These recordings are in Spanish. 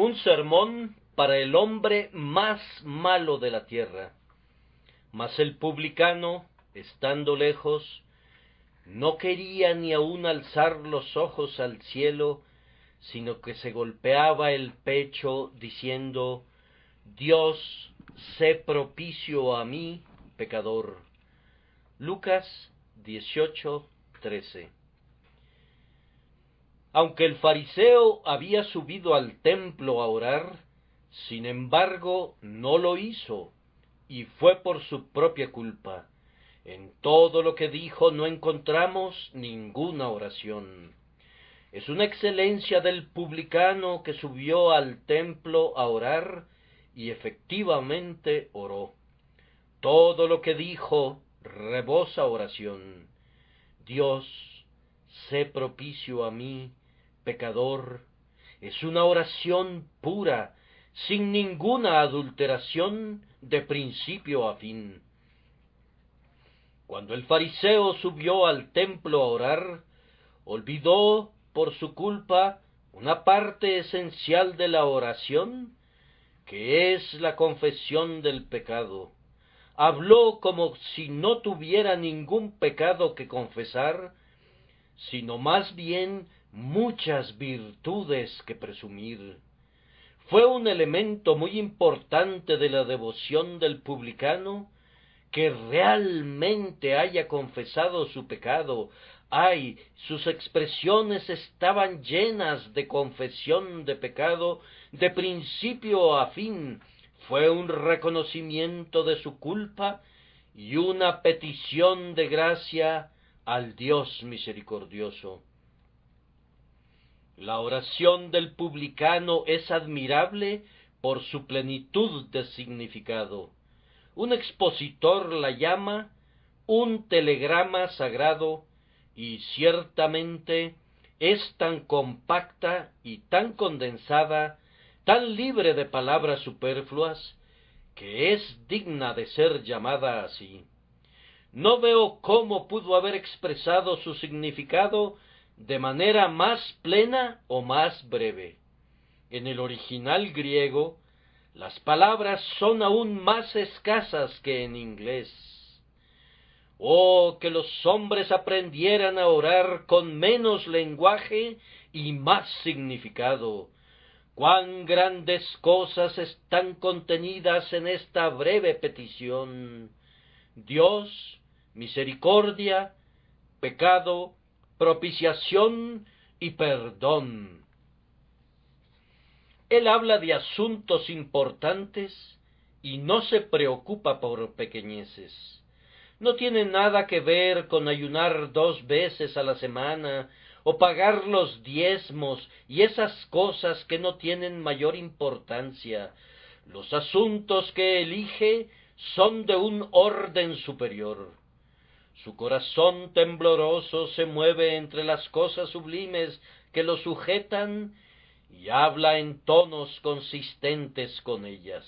Un sermón para el hombre más malo de la tierra. Mas el publicano, estando lejos, no quería ni aun alzar los ojos al cielo, sino que se golpeaba el pecho, diciendo: Dios, sé propicio a mí, pecador. Lucas 18:13. Aunque el fariseo había subido al templo a orar, sin embargo no lo hizo, y fue por su propia culpa. En todo lo que dijo no encontramos ninguna oración. Es una excelencia del publicano que subió al templo a orar, y efectivamente oró. Todo lo que dijo rebosa oración. Dios, sé propicio a mí, pecador. Es una oración pura, sin ninguna adulteración de principio a fin. Cuando el fariseo subió al templo a orar, olvidó por su culpa una parte esencial de la oración, que es la confesión del pecado. Habló como si no tuviera ningún pecado que confesar, sino más bien muchas virtudes que presumir. Fue un elemento muy importante de la devoción del publicano que realmente haya confesado su pecado. Ay, sus expresiones estaban llenas de confesión de pecado de principio a fin. Fue un reconocimiento de su culpa y una petición de gracia al Dios misericordioso. La oración del publicano es admirable por su plenitud de significado. Un expositor la llama un telegrama sagrado, y ciertamente es tan compacta y tan condensada, tan libre de palabras superfluas, que es digna de ser llamada así. No veo cómo pudo haber expresado su significado de manera más plena o más breve. En el original griego, las palabras son aún más escasas que en inglés. Oh, que los hombres aprendieran a orar con menos lenguaje y más significado. Cuán grandes cosas están contenidas en esta breve petición. Dios, misericordia, pecado, propiciación y perdón. Él habla de asuntos importantes y no se preocupa por pequeñeces. No tiene nada que ver con ayunar 2 veces a la semana o pagar los diezmos y esas cosas que no tienen mayor importancia. Los asuntos que elige son de un orden superior. Su corazón tembloroso se mueve entre las cosas sublimes que lo sujetan y habla en tonos consistentes con ellas.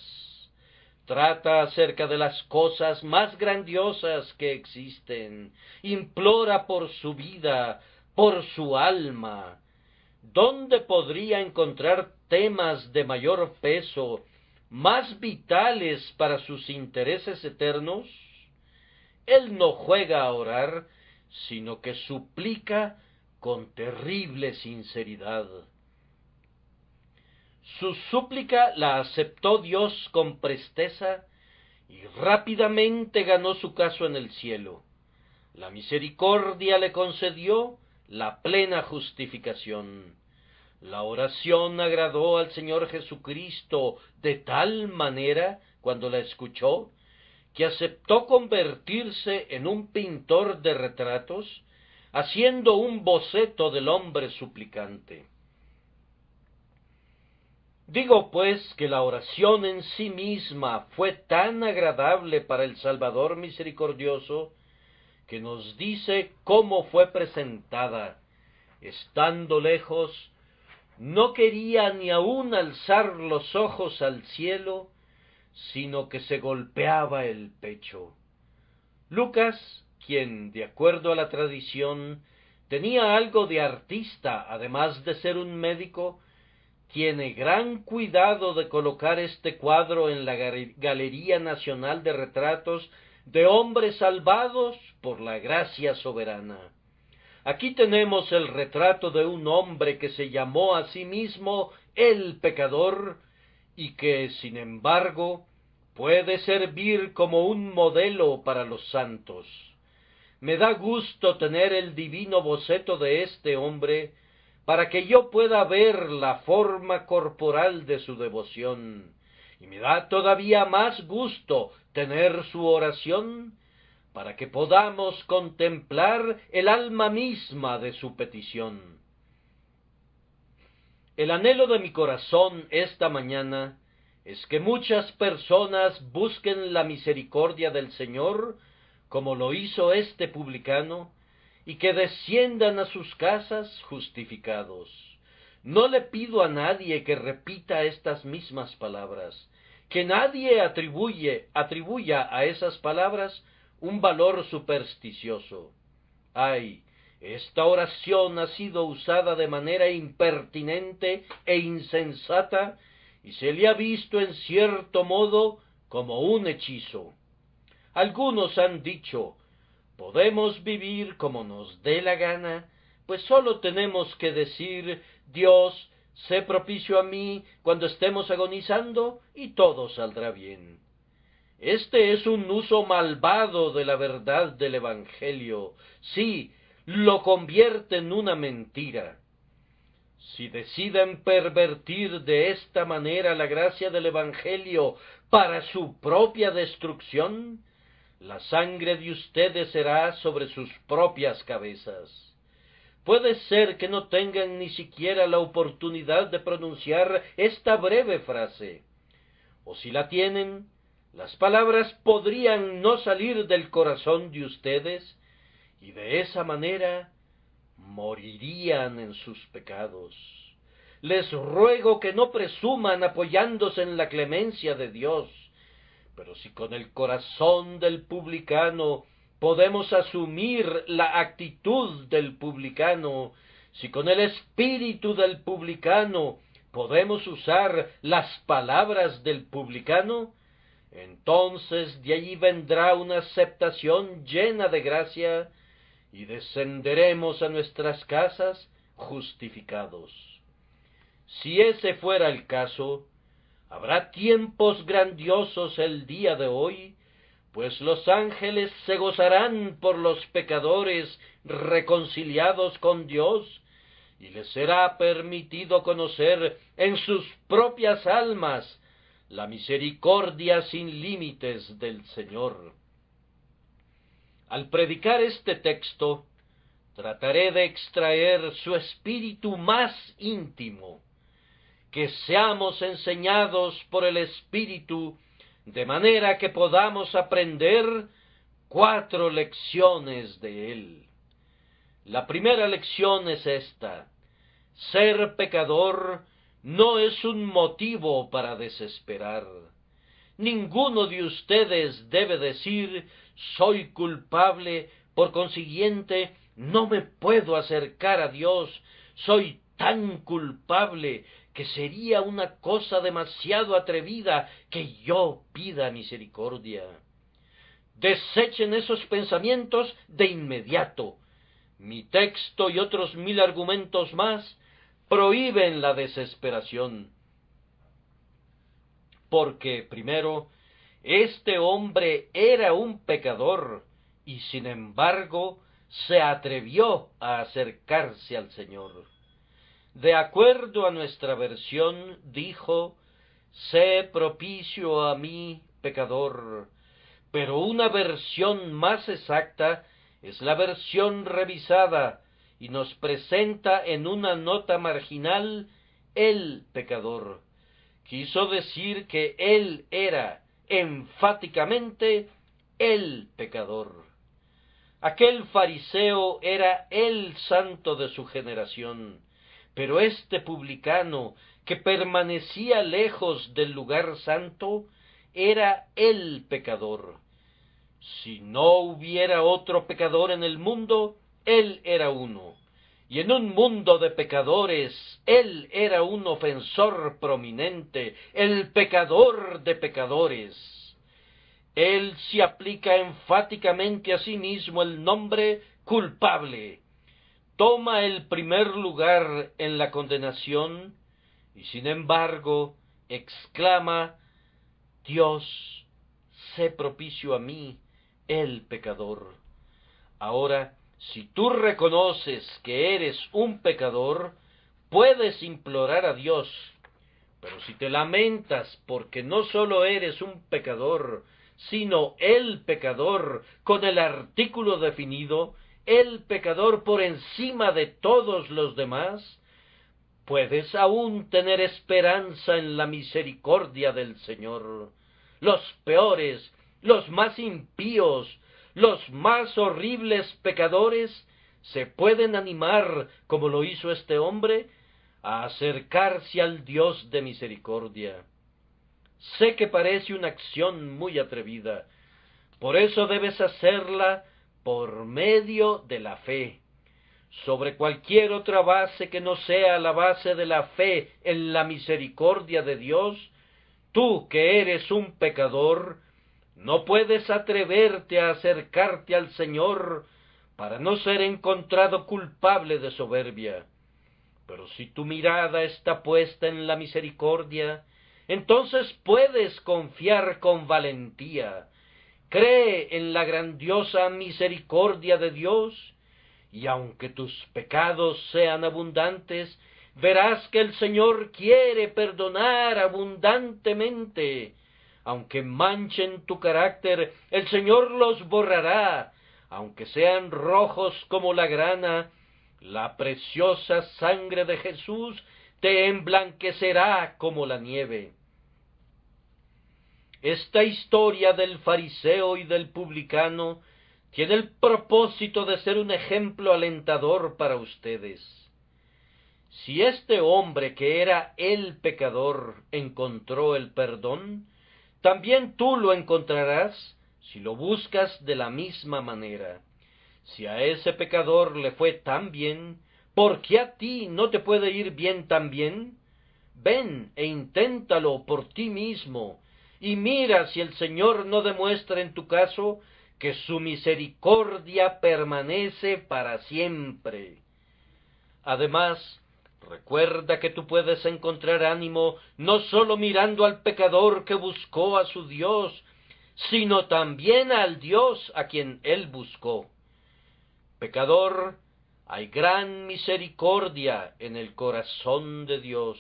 Trata acerca de las cosas más grandiosas que existen, implora por su vida, por su alma. ¿Dónde podría encontrar temas de mayor peso, más vitales para sus intereses eternos? Él no juega a orar, sino que suplica con terrible sinceridad. Su súplica la aceptó Dios con presteza y rápidamente ganó su caso en el cielo. La misericordia le concedió la plena justificación. La oración agradó al Señor Jesucristo de tal manera, cuando la escuchó, que aceptó convertirse en un pintor de retratos, haciendo un boceto del hombre suplicante. Digo pues que la oración en sí misma fue tan agradable para el Salvador misericordioso, que nos dice cómo fue presentada. Estando lejos, no quería ni aun alzar los ojos al cielo, sino que se golpeaba el pecho. Lucas, quien, de acuerdo a la tradición, tenía algo de artista, además de ser un médico, tiene gran cuidado de colocar este cuadro en la Galería Nacional de Retratos de Hombres Salvados por la Gracia Soberana. Aquí tenemos el retrato de un hombre que se llamó a sí mismo el pecador y que, sin embargo, puede servir como un modelo para los santos. Me da gusto tener el divino boceto de este hombre para que yo pueda ver la forma corporal de su devoción, y me da todavía más gusto tener su oración para que podamos contemplar el alma misma de su petición. El anhelo de mi corazón esta mañana es que muchas personas busquen la misericordia del Señor, como lo hizo este publicano, y que desciendan a sus casas justificados. No le pido a nadie que repita estas mismas palabras, que nadie atribuya a esas palabras un valor supersticioso. Ay, esta oración ha sido usada de manera impertinente e insensata, y se le ha visto en cierto modo como un hechizo. Algunos han dicho: podemos vivir como nos dé la gana, pues sólo tenemos que decir: Dios, sé propicio a mí cuando estemos agonizando, y todo saldrá bien. Este es un uso malvado de la verdad del Evangelio. Sí, lo convierte en una mentira. Si deciden pervertir de esta manera la gracia del Evangelio para su propia destrucción, la sangre de ustedes será sobre sus propias cabezas. Puede ser que no tengan ni siquiera la oportunidad de pronunciar esta breve frase, o si la tienen, las palabras podrían no salir del corazón de ustedes, y de esa manera morirían en sus pecados. Les ruego que no presuman apoyándose en la clemencia de Dios, pero si con el corazón del publicano podemos asumir la actitud del publicano, si con el espíritu del publicano podemos usar las palabras del publicano, entonces de allí vendrá una aceptación llena de gracia, y descenderemos a nuestras casas justificados. Si ese fuera el caso, habrá tiempos grandiosos el día de hoy, pues los ángeles se gozarán por los pecadores reconciliados con Dios, y les será permitido conocer en sus propias almas la misericordia sin límites del Señor. Al predicar este texto, trataré de extraer su espíritu más íntimo, que seamos enseñados por el Espíritu, de manera que podamos aprender 4 lecciones de él. La primera lección es esta: ser pecador no es un motivo para desesperar. Ninguno de ustedes debe decir: soy culpable, por consiguiente no me puedo acercar a Dios, soy tan culpable que sería una cosa demasiado atrevida que yo pida misericordia. Desechen esos pensamientos de inmediato. Mi texto y otros 1000 argumentos más prohíben la desesperación. Porque, primero, este hombre era un pecador, y sin embargo se atrevió a acercarse al Señor. De acuerdo a nuestra versión, dijo: sé propicio a mí, pecador. Pero una versión más exacta es la versión revisada, y nos presenta en una nota marginal el pecador. Quiso decir que él era enfáticamente el pecador. Aquel fariseo era el santo de su generación, pero este publicano, que permanecía lejos del lugar santo, era el pecador. Si no hubiera otro pecador en el mundo, él era uno, y en un mundo de pecadores, él era un ofensor prominente, el pecador de pecadores. Él se aplica enfáticamente a sí mismo el nombre culpable, toma el primer lugar en la condenación, y sin embargo exclama: Dios, sé propicio a mí, el pecador. Ahora, si tú reconoces que eres un pecador, puedes implorar a Dios. Pero si te lamentas porque no solo eres un pecador, sino el pecador con el artículo definido, el pecador por encima de todos los demás, puedes aún tener esperanza en la misericordia del Señor. Los peores, los más impíos, los más horribles pecadores se pueden animar, como lo hizo este hombre, a acercarse al Dios de misericordia. Sé que parece una acción muy atrevida, por eso debes hacerla por medio de la fe. Sobre cualquier otra base que no sea la base de la fe en la misericordia de Dios, tú que eres un pecador, no puedes atreverte a acercarte al Señor para no ser encontrado culpable de soberbia. Pero si tu mirada está puesta en la misericordia, entonces puedes confiar con valentía. Cree en la grandiosa misericordia de Dios, y aunque tus pecados sean abundantes, verás que el Señor quiere perdonar abundantemente. Aunque manchen tu carácter, el Señor los borrará. Aunque sean rojos como la grana, la preciosa sangre de Jesús te emblanquecerá como la nieve. Esta historia del fariseo y del publicano tiene el propósito de ser un ejemplo alentador para ustedes. Si este hombre que era el pecador encontró el perdón, también tú lo encontrarás si lo buscas de la misma manera. Si a ese pecador le fue tan bien, ¿por qué a ti no te puede ir bien también? Ven e inténtalo por ti mismo, y mira si el Señor no demuestra en tu caso que su misericordia permanece para siempre. Además, recuerda que tú puedes encontrar ánimo no sólo mirando al pecador que buscó a su Dios, sino también al Dios a quien él buscó. Pecador, hay gran misericordia en el corazón de Dios.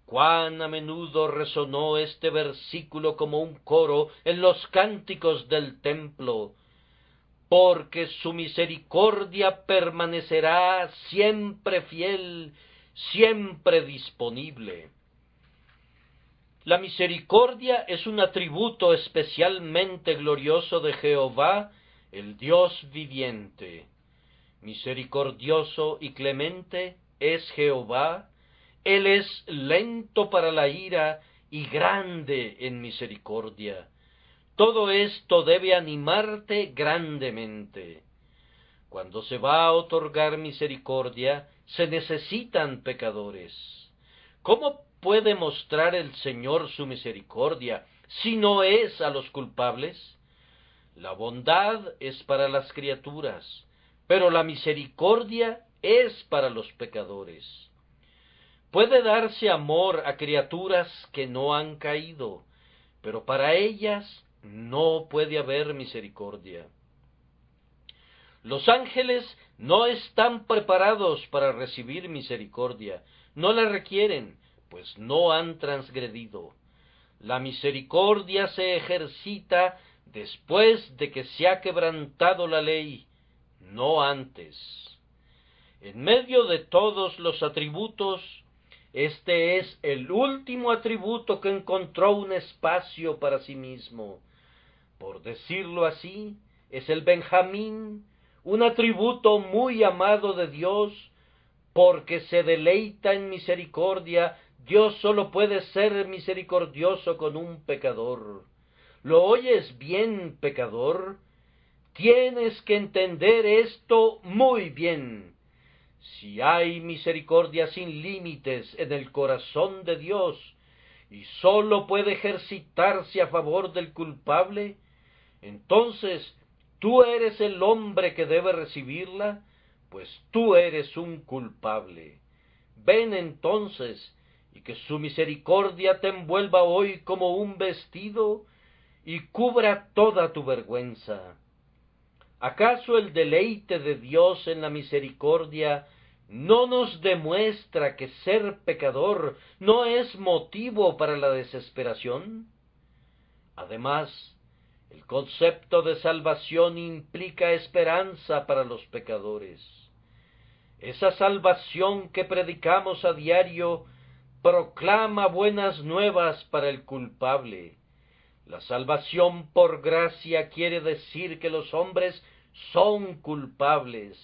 Cuán a menudo resonó este versículo como un coro en los cánticos del templo, porque su misericordia permanecerá siempre fiel, siempre disponible. La misericordia es un atributo especialmente glorioso de Jehová, el Dios viviente. Misericordioso y clemente es Jehová, Él es lento para la ira y grande en misericordia. Todo esto debe animarte grandemente. Cuando se va a otorgar misericordia, se necesitan pecadores. ¿Cómo puede mostrar el Señor su misericordia si no es a los culpables? La bondad es para las criaturas, pero la misericordia es para los pecadores. Puede darse amor a criaturas que no han caído, pero para ellas no puede haber misericordia. Los ángeles no están preparados para recibir misericordia, no la requieren, pues no han transgredido. La misericordia se ejercita después de que se ha quebrantado la ley, no antes. En medio de todos los atributos, este es el último atributo que encontró un espacio para sí mismo. Por decirlo así, es el Benjamín, un atributo muy amado de Dios, porque se deleita en misericordia. Dios solo puede ser misericordioso con un pecador. ¿Lo oyes bien, pecador? Tienes que entender esto muy bien. Si hay misericordia sin límites en el corazón de Dios, y sólo puede ejercitarse a favor del culpable, entonces tú eres el hombre que debe recibirla, pues tú eres un culpable. Ven entonces, y que su misericordia te envuelva hoy como un vestido, y cubra toda tu vergüenza. ¿Acaso el deleite de Dios en la misericordia no nos demuestra que ser pecador no es motivo para la desesperación? Además, el concepto de salvación implica esperanza para los pecadores. Esa salvación que predicamos a diario proclama buenas nuevas para el culpable. La salvación por gracia quiere decir que los hombres son culpables.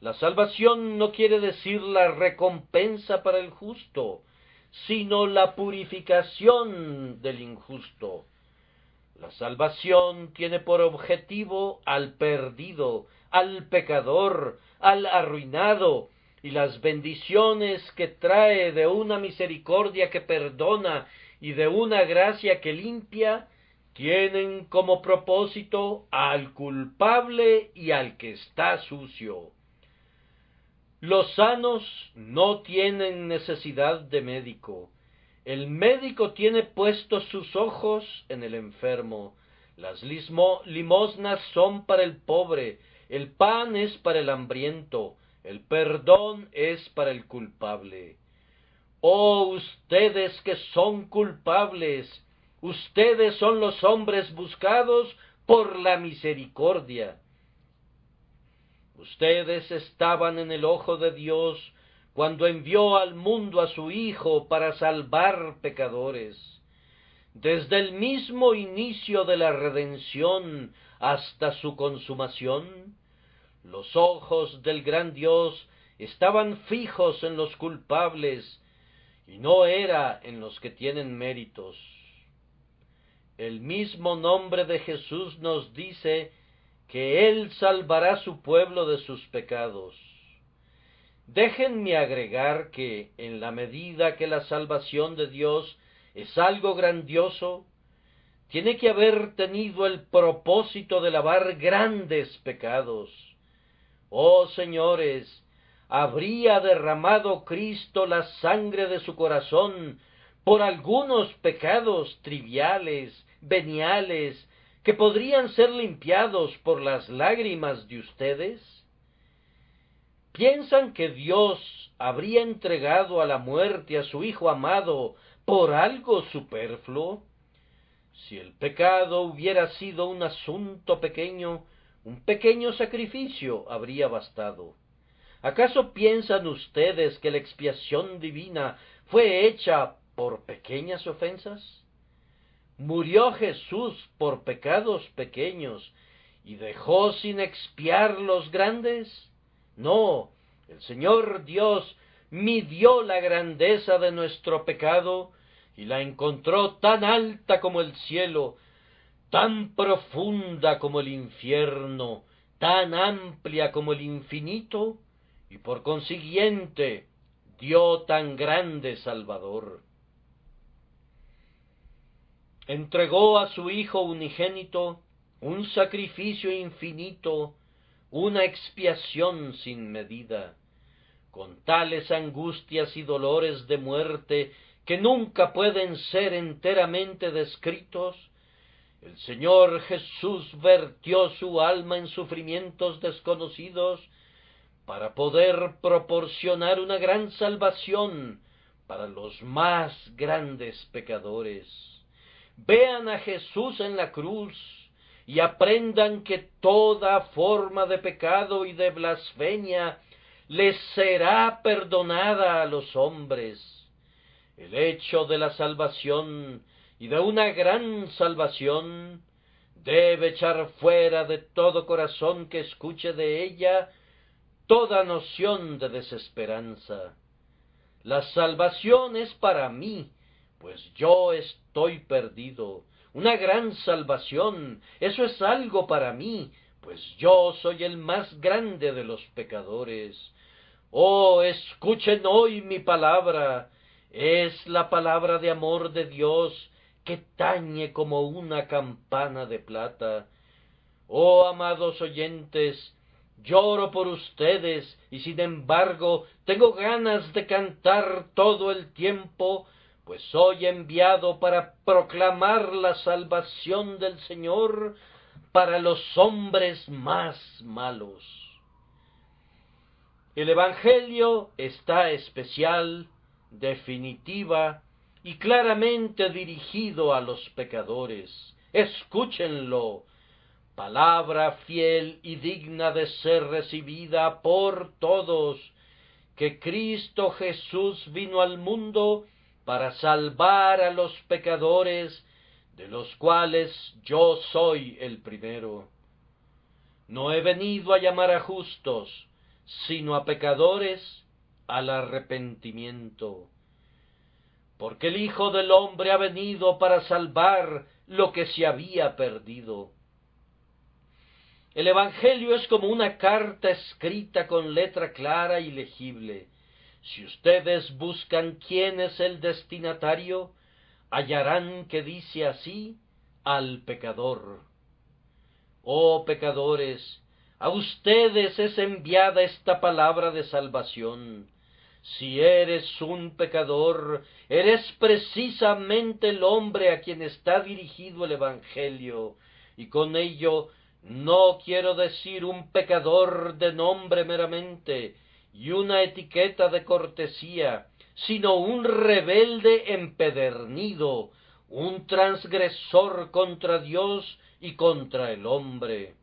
La salvación no quiere decir la recompensa para el justo, sino la purificación del injusto. La salvación tiene por objetivo al perdido, al pecador, al arruinado, y las bendiciones que trae de una misericordia que perdona y de una gracia que limpia, tienen como propósito al culpable y al que está sucio. Los sanos no tienen necesidad de médico. El médico tiene puestos sus ojos en el enfermo. Las limosnas son para el pobre, el pan es para el hambriento, el perdón es para el culpable. Oh, ustedes que son culpables, ustedes son los hombres buscados por la misericordia. Ustedes estaban en el ojo de Dios cuando envió al mundo a su Hijo para salvar pecadores. Desde el mismo inicio de la redención hasta su consumación, los ojos del gran Dios estaban fijos en los culpables, y no era en los que tienen méritos. El mismo nombre de Jesús nos dice que Él salvará su pueblo de sus pecados. Déjenme agregar que, en la medida que la salvación de Dios es algo grandioso, tiene que haber tenido el propósito de lavar grandes pecados. Oh señores, ¿habría derramado Cristo la sangre de su corazón por algunos pecados triviales, veniales, que podrían ser limpiados por las lágrimas de ustedes? ¿Piensan que Dios habría entregado a la muerte a su Hijo amado por algo superfluo? Si el pecado hubiera sido un asunto pequeño, un pequeño sacrificio habría bastado. ¿Acaso piensan ustedes que la expiación divina fue hecha por pequeñas ofensas? ¿Murió Jesús por pecados pequeños y dejó sin expiar los grandes? No, el Señor Dios midió la grandeza de nuestro pecado y la encontró tan alta como el cielo, tan profunda como el infierno, tan amplia como el infinito, y por consiguiente dio tan grande Salvador. Entregó a su Hijo unigénito un sacrificio infinito, una expiación sin medida, con tales angustias y dolores de muerte que nunca pueden ser enteramente descritos. El Señor Jesús vertió su alma en sufrimientos desconocidos para poder proporcionar una gran salvación para los más grandes pecadores. Vean a Jesús en la cruz y aprendan que toda forma de pecado y de blasfemia les será perdonada a los hombres. El hecho de la salvación y de una gran salvación debe echar fuera de todo corazón que escuche de ella toda noción de desesperanza. La salvación es para mí, pues yo estoy perdido. Una gran salvación, eso es algo para mí, pues yo soy el más grande de los pecadores. Oh, escuchen hoy mi palabra. Es la palabra de amor de Dios que tañe como una campana de plata. Oh, amados oyentes, lloro por ustedes y sin embargo tengo ganas de cantar todo el tiempo, pues soy enviado para proclamar la salvación del Señor para los hombres más malos. El Evangelio está especial, definitiva y claramente dirigido a los pecadores. Escúchenlo, palabra fiel y digna de ser recibida por todos, que Cristo Jesús vino al mundo para salvar a los pecadores, de los cuales yo soy el primero. No he venido a llamar a justos, sino a pecadores al arrepentimiento. Porque el Hijo del Hombre ha venido para salvar lo que se había perdido. El Evangelio es como una carta escrita con letra clara y legible. Si ustedes buscan quién es el destinatario, hallarán que dice así: al pecador. Oh pecadores, a ustedes es enviada esta palabra de salvación. Si eres un pecador, eres precisamente el hombre a quien está dirigido el Evangelio, y con ello no quiero decir un pecador de nombre meramente y una etiqueta de cortesía, sino un rebelde empedernido, un transgresor contra Dios y contra el hombre.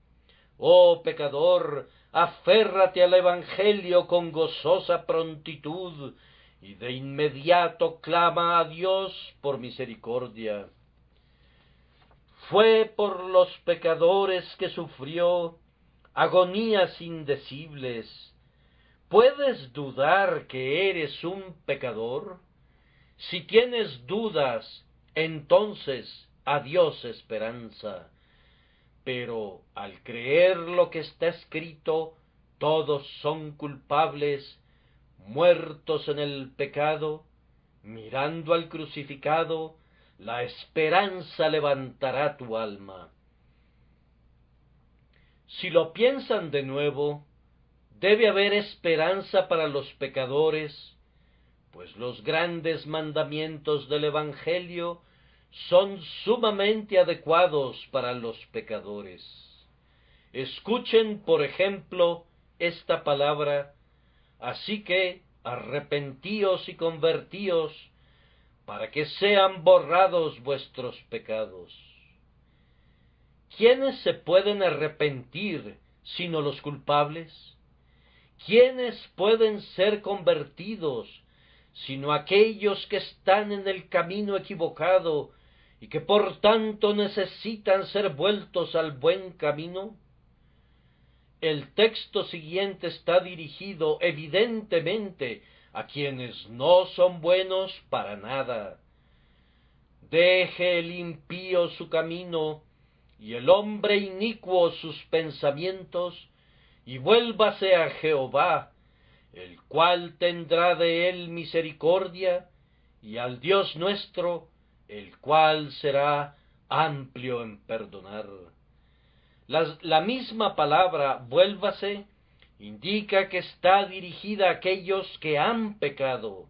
Oh pecador, aférrate al Evangelio con gozosa prontitud, y de inmediato clama a Dios por misericordia. Fue por los pecadores que sufrió agonías indecibles. ¿Puedes dudar que eres un pecador? Si tienes dudas, entonces adiós esperanza. Pero al creer lo que está escrito, todos son culpables, muertos en el pecado, mirando al crucificado, la esperanza levantará tu alma. Si lo piensan de nuevo, debe haber esperanza para los pecadores, pues los grandes mandamientos del Evangelio son sumamente adecuados para los pecadores. Escuchen, por ejemplo, esta palabra: así que arrepentíos y convertíos, para que sean borrados vuestros pecados. ¿Quiénes se pueden arrepentir sino los culpables? ¿Quiénes pueden ser convertidos sino aquellos que están en el camino equivocado y que por tanto necesitan ser vueltos al buen camino? El texto siguiente está dirigido evidentemente a quienes no son buenos para nada. Deje el impío su camino y el hombre inicuo sus pensamientos, y vuélvase a Jehová, el cual tendrá de él misericordia, y al Dios nuestro, el cual será amplio en perdonar. La misma palabra vuélvase indica que está dirigida a aquellos que han pecado,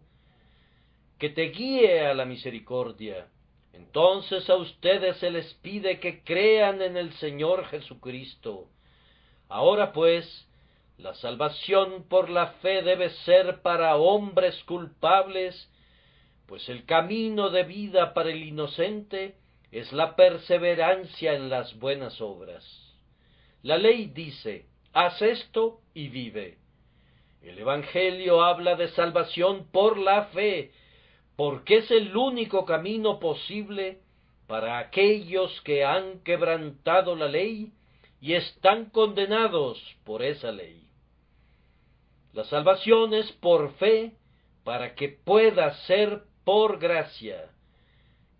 que te guíe a la misericordia. Entonces a ustedes se les pide que crean en el Señor Jesucristo. Ahora pues, la salvación por la fe debe ser para hombres culpables, pues el camino de vida para el inocente es la perseverancia en las buenas obras. La ley dice: haz esto y vive. El Evangelio habla de salvación por la fe, porque es el único camino posible para aquellos que han quebrantado la ley y están condenados por esa ley. La salvación es por fe, para que pueda ser por gracia.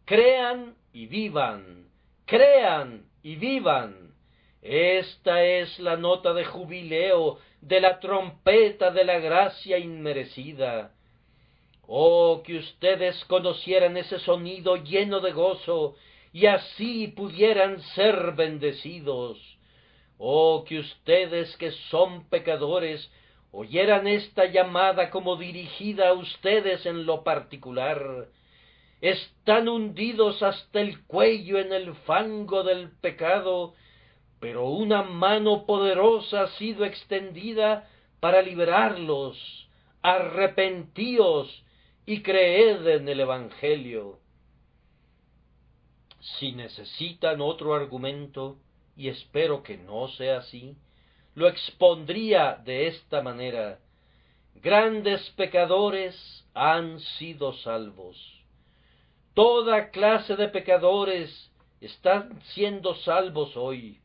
Crean y vivan, crean y vivan. Esta es la nota de jubileo de la trompeta de la gracia inmerecida. Oh, que ustedes conocieran ese sonido lleno de gozo, y así pudieran ser bendecidos. Oh, que ustedes que son pecadores, oyeran esta llamada como dirigida a ustedes en lo particular. Están hundidos hasta el cuello en el fango del pecado, pero una mano poderosa ha sido extendida para liberarlos. Arrepentíos y creed en el Evangelio. Si necesitan otro argumento, y espero que no sea así, lo expondría de esta manera: grandes pecadores han sido salvos. Toda clase de pecadores están siendo salvos hoy.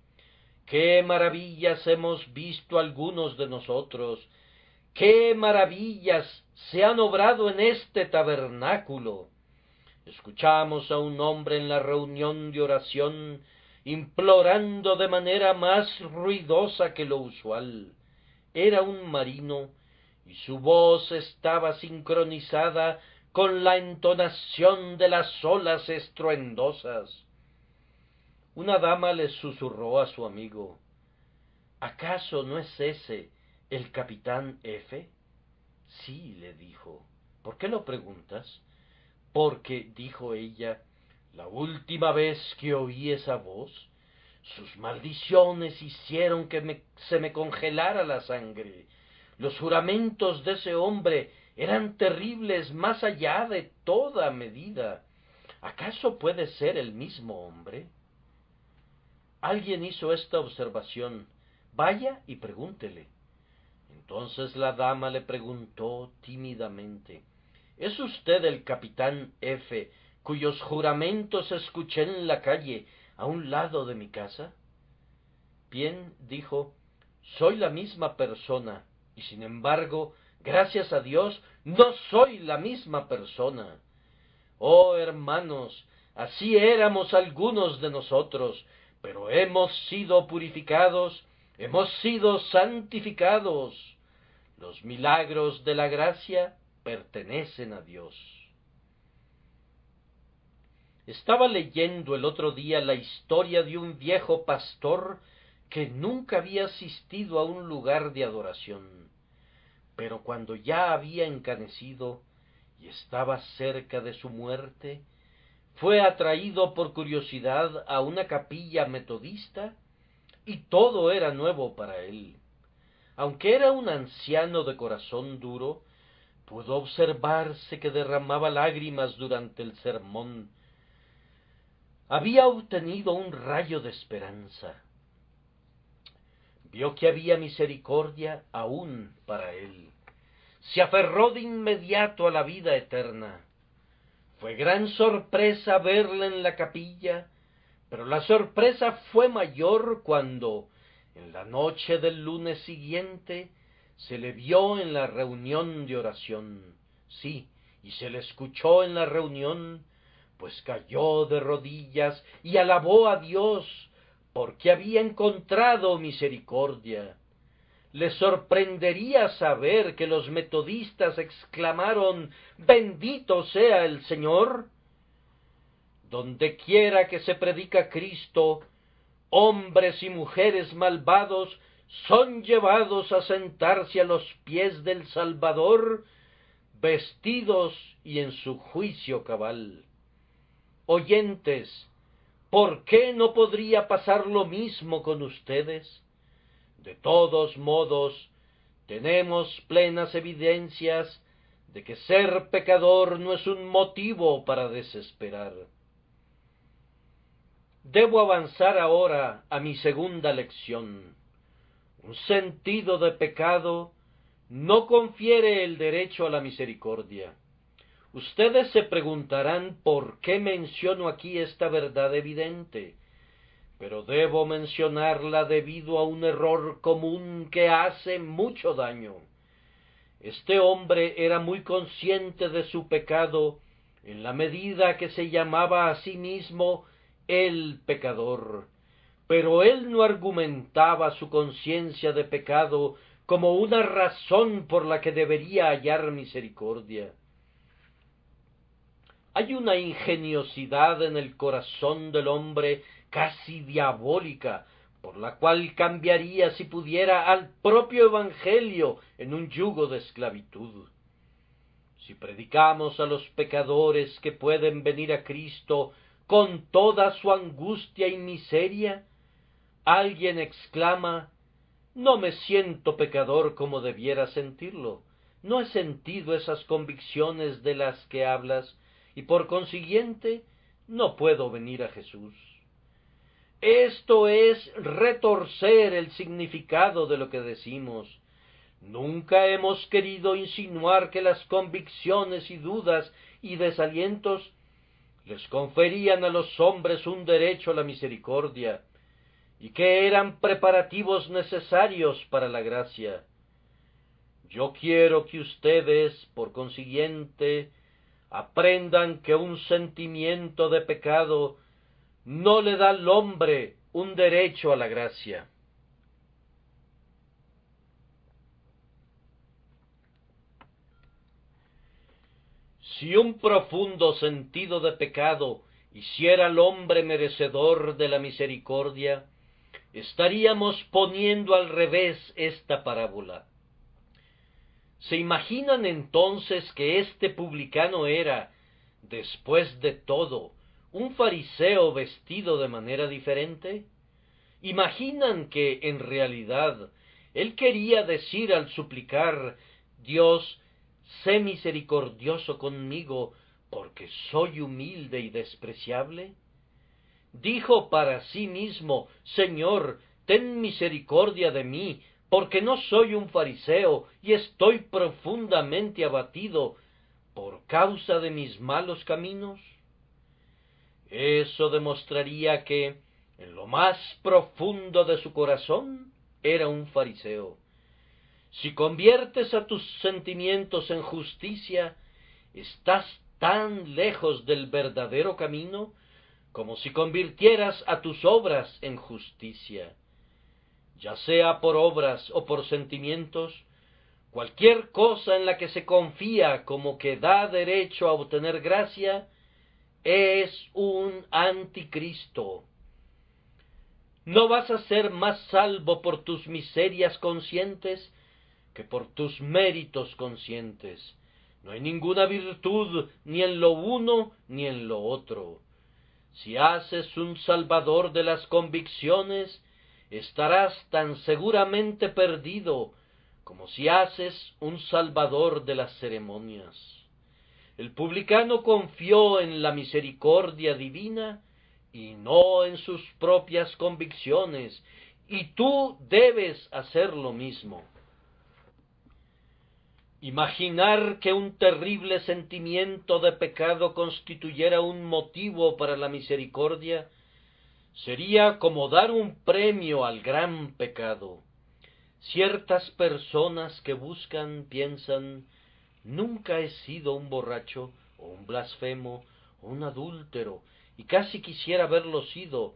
¡Qué maravillas hemos visto algunos de nosotros! ¡Qué maravillas se han obrado en este tabernáculo! Escuchamos a un hombre en la reunión de oración implorando de manera más ruidosa que lo usual. Era un marino, y su voz estaba sincronizada con la entonación de las olas estruendosas. Una dama le susurró a su amigo: ¿acaso no es ese el capitán F? Sí, le dijo. ¿Por qué lo preguntas? Porque, dijo ella, la última vez que oí esa voz, sus maldiciones hicieron que se me congelara la sangre. Los juramentos de ese hombre eran terribles más allá de toda medida. ¿Acaso puede ser el mismo hombre? Alguien hizo esta observación. Vaya y pregúntele. Entonces la dama le preguntó tímidamente: ¿es usted el capitán F, cuyos juramentos escuché en la calle a un lado de mi casa? Bien, dijo, soy la misma persona, y sin embargo, gracias a Dios, no soy la misma persona. Oh, hermanos, así éramos algunos de nosotros, pero hemos sido purificados, hemos sido santificados. Los milagros de la gracia pertenecen a Dios. Estaba leyendo el otro día la historia de un viejo pastor que nunca había asistido a un lugar de adoración, pero cuando ya había encanecido y estaba cerca de su muerte, fue atraído por curiosidad a una capilla metodista, y todo era nuevo para él. Aunque era un anciano de corazón duro, pudo observarse que derramaba lágrimas durante el sermón. Había obtenido un rayo de esperanza. Vio que había misericordia aún para él. Se aferró de inmediato a la vida eterna. Fue gran sorpresa verle en la capilla, pero la sorpresa fue mayor cuando, en la noche del lunes siguiente, se le vio en la reunión de oración. Sí, y se le escuchó en la reunión, pues cayó de rodillas y alabó a Dios, porque había encontrado misericordia. Le sorprendería saber que los metodistas exclamaron: «¡Bendito sea el Señor!». Donde quiera que se predica Cristo, hombres y mujeres malvados son llevados a sentarse a los pies del Salvador, vestidos y en su juicio cabal. Oyentes, ¿por qué no podría pasar lo mismo con ustedes? De todos modos, tenemos plenas evidencias de que ser pecador no es un motivo para desesperar. Debo avanzar ahora a mi segunda lección. Un sentido de pecado no confiere el derecho a la misericordia. Ustedes se preguntarán por qué menciono aquí esta verdad evidente, pero debo mencionarla debido a un error común que hace mucho daño. Este hombre era muy consciente de su pecado en la medida que se llamaba a sí mismo el pecador, pero él no argumentaba su conciencia de pecado como una razón por la que debería hallar misericordia. Hay una ingeniosidad en el corazón del hombre casi diabólica, por la cual cambiaría, si pudiera, al propio Evangelio en un yugo de esclavitud. Si predicamos a los pecadores que pueden venir a Cristo con toda su angustia y miseria, alguien exclama: no me siento pecador como debiera sentirlo, no he sentido esas convicciones de las que hablas, y por consiguiente no puedo venir a Jesús. Esto es retorcer el significado de lo que decimos. Nunca hemos querido insinuar que las convicciones y dudas y desalientos les conferían a los hombres un derecho a la misericordia, y que eran preparativos necesarios para la gracia. Yo quiero que ustedes, por consiguiente, aprendan que un sentimiento de pecado no le da al hombre un derecho a la gracia. Si un profundo sentido de pecado hiciera al hombre merecedor de la misericordia, estaríamos poniendo al revés esta parábola. ¿Se imaginan entonces que este publicano era, después de todo, un fariseo vestido de manera diferente? ¿Imaginan que, en realidad, él quería decir al suplicar: Dios, sé misericordioso conmigo, porque soy humilde y despreciable? Dijo para sí mismo: Señor, ten misericordia de mí, porque no soy un fariseo y estoy profundamente abatido por causa de mis malos caminos. Eso demostraría que, en lo más profundo de su corazón, era un fariseo. Si conviertes a tus sentimientos en justicia, estás tan lejos del verdadero camino como si convirtieras a tus obras en justicia. Ya sea por obras o por sentimientos, cualquier cosa en la que se confía como que da derecho a obtener gracia es un anticristo. No vas a ser más salvo por tus miserias conscientes que por tus méritos conscientes. No hay ninguna virtud ni en lo uno ni en lo otro. Si haces un salvador de las convicciones, estarás tan seguramente perdido como si haces un salvador de las ceremonias. El publicano confió en la misericordia divina y no en sus propias convicciones, y tú debes hacer lo mismo. Imaginar que un terrible sentimiento de pecado constituyera un motivo para la misericordia sería como dar un premio al gran pecado. Ciertas personas que buscan piensan: nunca he sido un borracho, o un blasfemo, o un adúltero, y casi quisiera haberlo sido,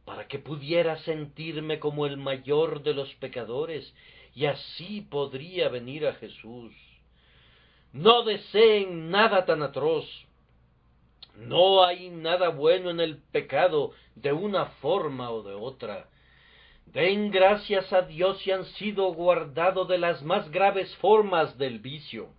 para que pudiera sentirme como el mayor de los pecadores, y así podría venir a Jesús. No deseen nada tan atroz. No hay nada bueno en el pecado de una forma o de otra. Den gracias a Dios si han sido guardados de las más graves formas del vicio.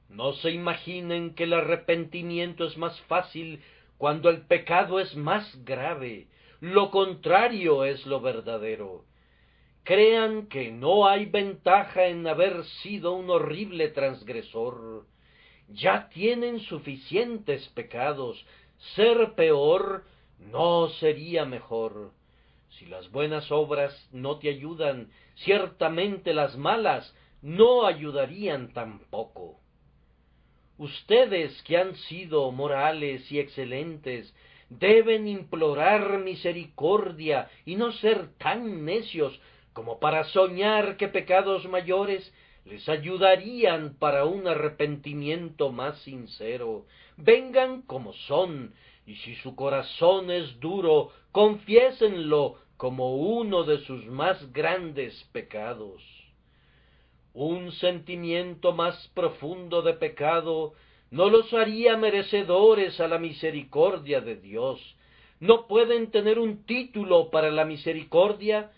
No se imaginen que el arrepentimiento es más fácil cuando el pecado es más grave. Lo contrario es lo verdadero. Crean que no hay ventaja en haber sido un horrible transgresor. Ya tienen suficientes pecados. Ser peor no sería mejor. Si las buenas obras no te ayudan, ciertamente las malas no ayudarían tampoco. Ustedes que han sido morales y excelentes deben implorar misericordia y no ser tan necios como para soñar que pecados mayores les ayudarían para un arrepentimiento más sincero. Vengan como son, y si su corazón es duro, confiésenlo como uno de sus más grandes pecados. Un sentimiento más profundo de pecado no los haría merecedores a la misericordia de Dios. No pueden tener un título para la misericordia,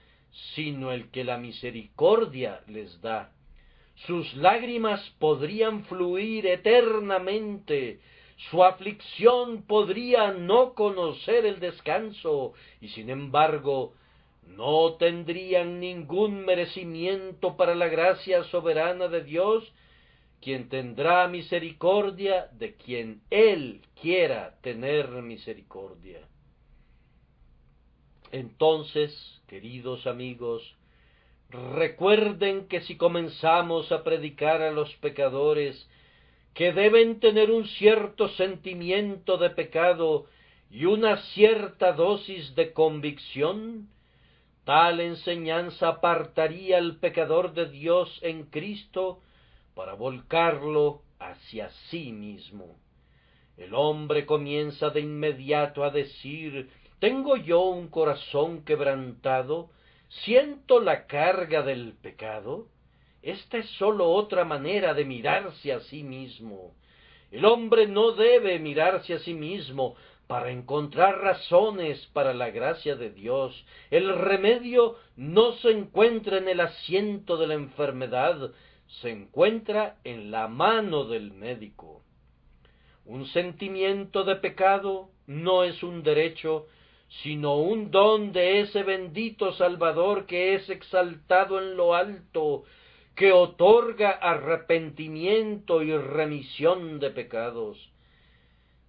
sino el que la misericordia les da. Sus lágrimas podrían fluir eternamente, su aflicción podría no conocer el descanso, y sin embargo no tendrían ningún merecimiento para la gracia soberana de Dios, quien tendrá misericordia de quien Él quiera tener misericordia. Entonces, queridos amigos, recuerden que si comenzamos a predicar a los pecadores que deben tener un cierto sentimiento de pecado y una cierta dosis de convicción, tal enseñanza apartaría al pecador de Dios en Cristo para volcarlo hacia sí mismo. El hombre comienza de inmediato a decir: ¿tengo yo un corazón quebrantado? ¿Siento la carga del pecado? Esta es sólo otra manera de mirarse a sí mismo. El hombre no debe mirarse a sí mismo para encontrar razones para la gracia de Dios. El remedio no se encuentra en el asiento de la enfermedad, se encuentra en la mano del médico. Un sentimiento de pecado no es un derecho, sino un don de ese bendito Salvador que es exaltado en lo alto, que otorga arrepentimiento y remisión de pecados.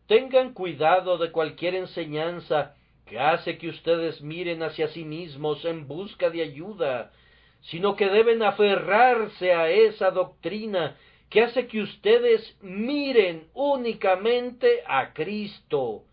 Tengan cuidado de cualquier enseñanza que hace que ustedes miren hacia sí mismos en busca de ayuda, sino que deben aferrarse a esa doctrina que hace que ustedes miren únicamente a Cristo.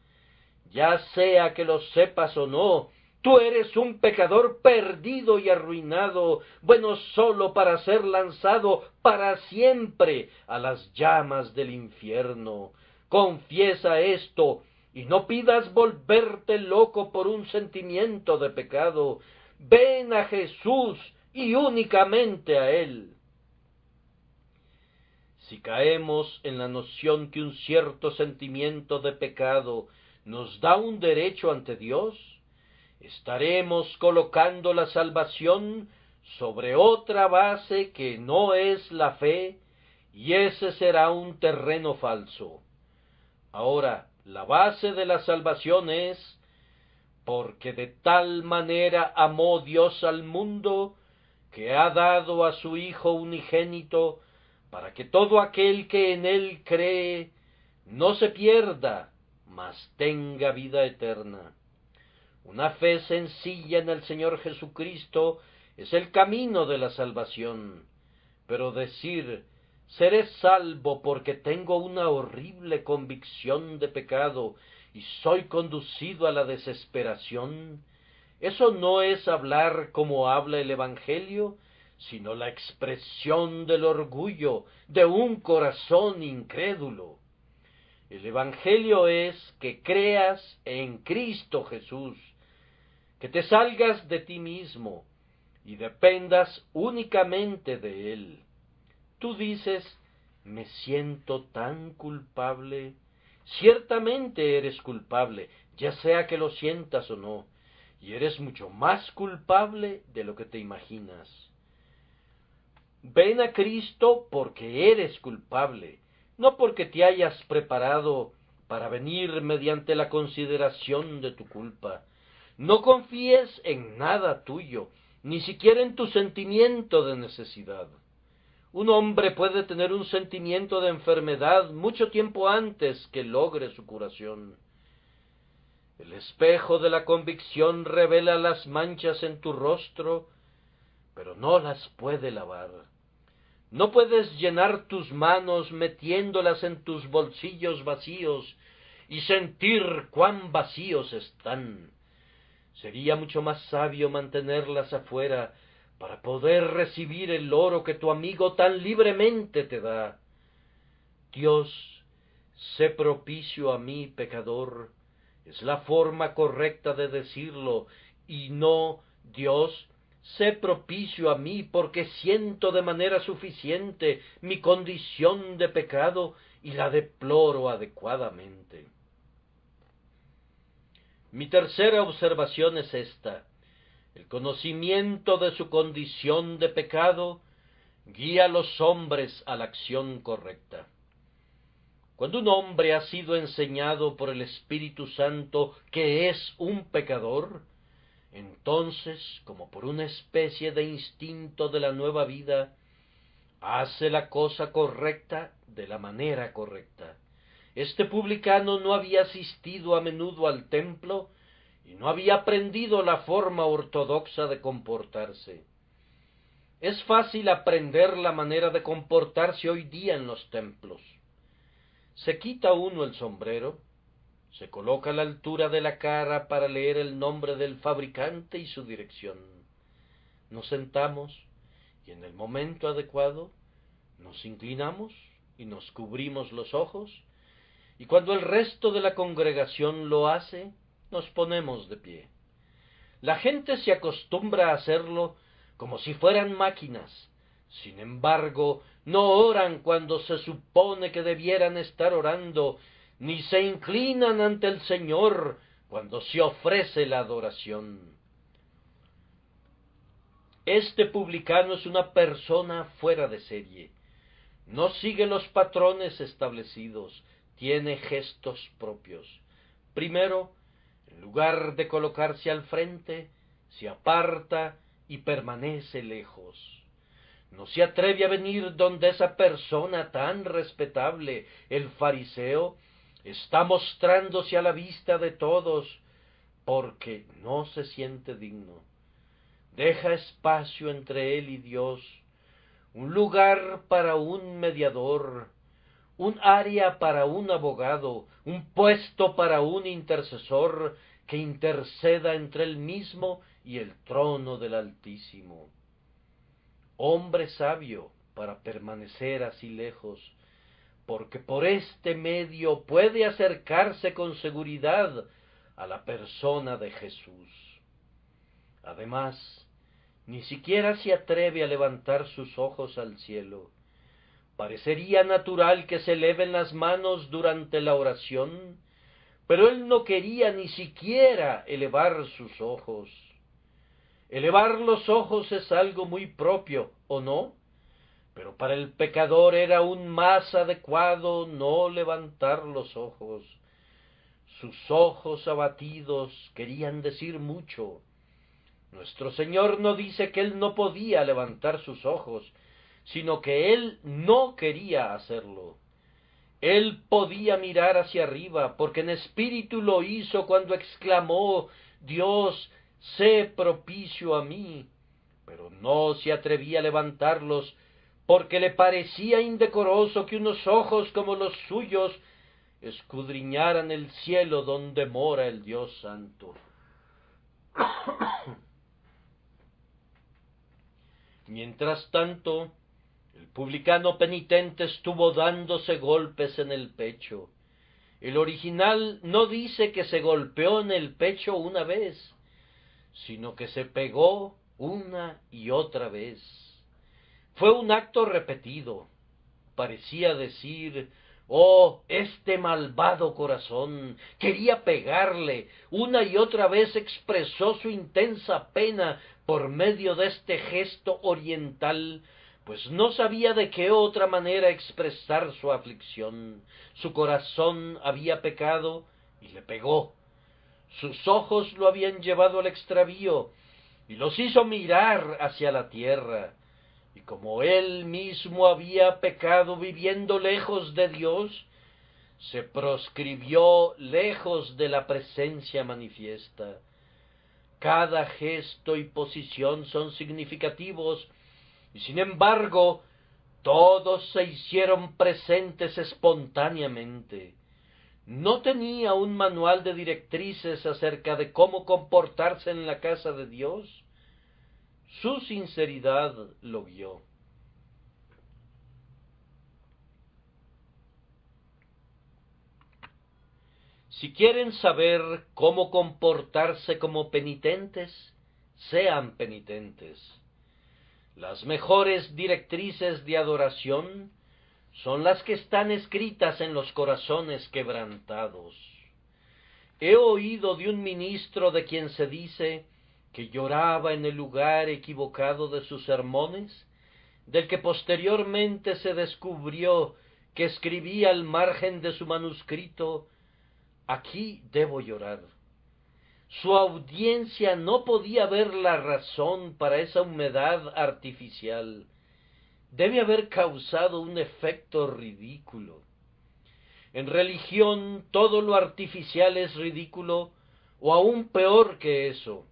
Ya sea que lo sepas o no, tú eres un pecador perdido y arruinado, bueno sólo para ser lanzado para siempre a las llamas del infierno. Confiesa esto y no pidas volverte loco por un sentimiento de pecado. Ven a Jesús y únicamente a Él. Si caemos en la noción que un cierto sentimiento de pecado nos da un derecho ante Dios, estaremos colocando la salvación sobre otra base que no es la fe, y ese será un terreno falso. Ahora, la base de la salvación es: porque de tal manera amó Dios al mundo, que ha dado a su Hijo unigénito, para que todo aquel que en Él cree no se pierda, mas tenga vida eterna. Una fe sencilla en el Señor Jesucristo es el camino de la salvación, pero decir: seré salvo porque tengo una horrible convicción de pecado y soy conducido a la desesperación, eso no es hablar como habla el Evangelio, sino la expresión del orgullo de un corazón incrédulo. El Evangelio es que creas en Cristo Jesús, que te salgas de ti mismo y dependas únicamente de Él. Tú dices: me siento tan culpable. Ciertamente eres culpable, ya sea que lo sientas o no, y eres mucho más culpable de lo que te imaginas. Ven a Cristo porque eres culpable, no porque te hayas preparado para venir mediante la consideración de tu culpa. No confíes en nada tuyo, ni siquiera en tu sentimiento de necesidad. Un hombre puede tener un sentimiento de enfermedad mucho tiempo antes que logre su curación. El espejo de la convicción revela las manchas en tu rostro, pero no las puede lavar. No puedes llenar tus manos metiéndolas en tus bolsillos vacíos y sentir cuán vacíos están. Sería mucho más sabio mantenerlas afuera para poder recibir el oro que tu amigo tan libremente te da. Dios, sé propicio a mí, pecador, es la forma correcta de decirlo, y no, Dios, sé propicio a mí, porque siento de manera suficiente mi condición de pecado y la deploro adecuadamente. Mi tercera observación es esta: el conocimiento de su condición de pecado guía a los hombres a la acción correcta. Cuando un hombre ha sido enseñado por el Espíritu Santo que es un pecador, entonces, como por una especie de instinto de la nueva vida, hace la cosa correcta de la manera correcta. Este publicano no había asistido a menudo al templo y no había aprendido la forma ortodoxa de comportarse. Es fácil aprender la manera de comportarse hoy día en los templos. Se quita uno el sombrero, se coloca a la altura de la cara para leer el nombre del fabricante y su dirección. Nos sentamos y en el momento adecuado nos inclinamos y nos cubrimos los ojos, y cuando el resto de la congregación lo hace, nos ponemos de pie. La gente se acostumbra a hacerlo como si fueran máquinas. Sin embargo, no oran cuando se supone que debieran estar orando, ni se inclinan ante el Señor cuando se ofrece la adoración. Este publicano es una persona fuera de serie. No sigue los patrones establecidos, tiene gestos propios. Primero, en lugar de colocarse al frente, se aparta y permanece lejos. No se atreve a venir donde esa persona tan respetable, el fariseo, está mostrándose a la vista de todos, porque no se siente digno. Deja espacio entre él y Dios, un lugar para un mediador, un área para un abogado, un puesto para un intercesor que interceda entre él mismo y el trono del Altísimo. Hombre sabio para permanecer así lejos, porque por este medio puede acercarse con seguridad a la persona de Jesús. Además, ni siquiera se atreve a levantar sus ojos al cielo. Parecería natural que se eleven las manos durante la oración, pero él no quería ni siquiera elevar sus ojos. Elevar los ojos es algo muy propio, ¿o no? Pero para el pecador era aún más adecuado no levantar los ojos. Sus ojos abatidos querían decir mucho. Nuestro Señor no dice que él no podía levantar sus ojos, sino que él no quería hacerlo. Él podía mirar hacia arriba, porque en espíritu lo hizo cuando exclamó: Dios, sé propicio a mí. Pero no se atrevía a levantarlos, porque le parecía indecoroso que unos ojos como los suyos escudriñaran el cielo donde mora el Dios Santo. Mientras tanto, el publicano penitente estuvo dándose golpes en el pecho. El original no dice que se golpeó en el pecho una vez, sino que se pegó una y otra vez. Fue un acto repetido. Parecía decir: oh, este malvado corazón quería pegarle. Una y otra vez expresó su intensa pena por medio de este gesto oriental, pues no sabía de qué otra manera expresar su aflicción. Su corazón había pecado y le pegó. Sus ojos lo habían llevado al extravío y los hizo mirar hacia la tierra. Y como él mismo había pecado viviendo lejos de Dios, se proscribió lejos de la presencia manifiesta. Cada gesto y posición son significativos, y sin embargo, todos se hicieron presentes espontáneamente. No tenía un manual de directrices acerca de cómo comportarse en la casa de Dios. Su sinceridad lo guió. Si quieren saber cómo comportarse como penitentes, sean penitentes. Las mejores directrices de adoración son las que están escritas en los corazones quebrantados. He oído de un ministro de quien se dice que lloraba en el lugar equivocado de sus sermones, del que posteriormente se descubrió que escribía al margen de su manuscrito: aquí debo llorar. Su audiencia no podía ver la razón para esa humedad artificial. Debe haber causado un efecto ridículo. En religión todo lo artificial es ridículo, o aún peor que eso.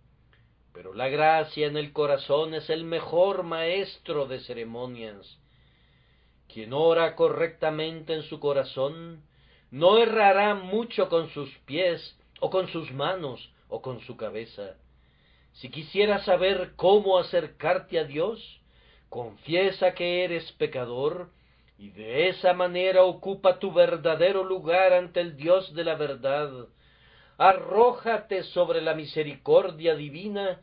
Pero la gracia en el corazón es el mejor maestro de ceremonias. Quien ora correctamente en su corazón no errará mucho con sus pies, o con sus manos, o con su cabeza. Si quisieras saber cómo acercarte a Dios, confiesa que eres pecador, y de esa manera ocupa tu verdadero lugar ante el Dios de la verdad. Arrójate sobre la misericordia divina,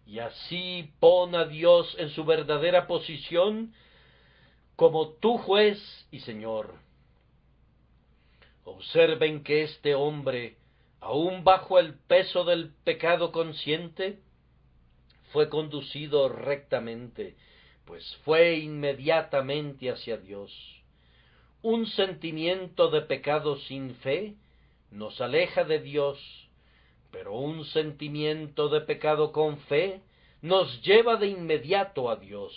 y así pon a Dios en su verdadera posición como tu juez y Señor. Observen que este hombre, aun bajo el peso del pecado consciente, fue conducido rectamente, pues fue inmediatamente hacia Dios. Un sentimiento de pecado sin fe nos aleja de Dios, pero un sentimiento de pecado con fe nos lleva de inmediato a Dios.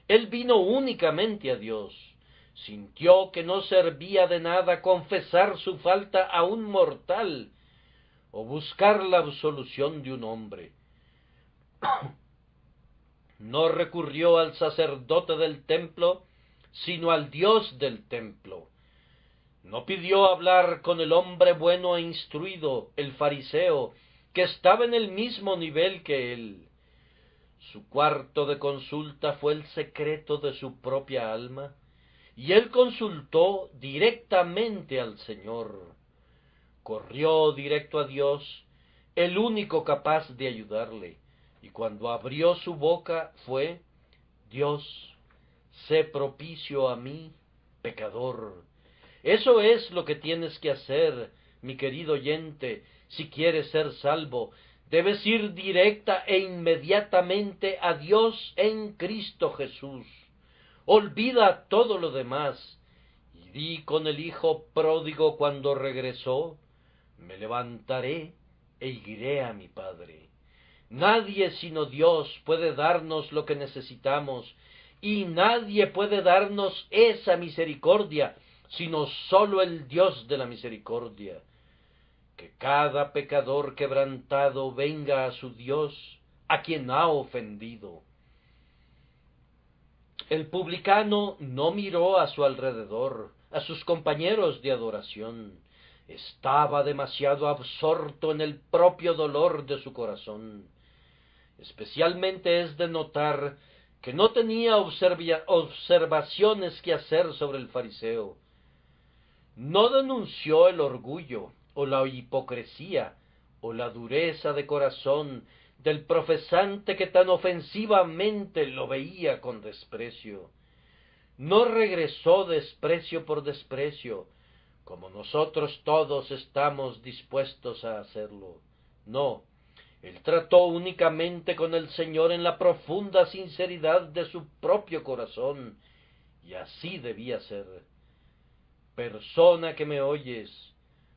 Él vino únicamente a Dios. Sintió que no servía de nada confesar su falta a un mortal o buscar la absolución de un hombre. No recurrió al sacerdote del templo, sino al Dios del templo. No pidió hablar con el hombre bueno e instruido, el fariseo, que estaba en el mismo nivel que él. Su cuarto de consulta fue el secreto de su propia alma, y él consultó directamente al Señor. Corrió directo a Dios, el único capaz de ayudarle, y cuando abrió su boca fue: Dios, sé propicio a mí, pecador. Eso es lo que tienes que hacer, mi querido oyente, si quieres ser salvo. Debes ir directa e inmediatamente a Dios en Cristo Jesús. Olvida todo lo demás, y di con el hijo pródigo cuando regresó: me levantaré e iré a mi Padre. Nadie sino Dios puede darnos lo que necesitamos, y nadie puede darnos esa misericordia, sino sólo el Dios de la misericordia. Que cada pecador quebrantado venga a su Dios, a quien ha ofendido. El publicano no miró a su alrededor, a sus compañeros de adoración. Estaba demasiado absorto en el propio dolor de su corazón. Especialmente es de notar que no tenía observaciones que hacer sobre el fariseo. No denunció el orgullo, o la hipocresía, o la dureza de corazón del profesante que tan ofensivamente lo veía con desprecio. No regresó desprecio por desprecio, como nosotros todos estamos dispuestos a hacerlo. No, él trató únicamente con el Señor en la profunda sinceridad de su propio corazón, y así debía ser. Persona que me oyes,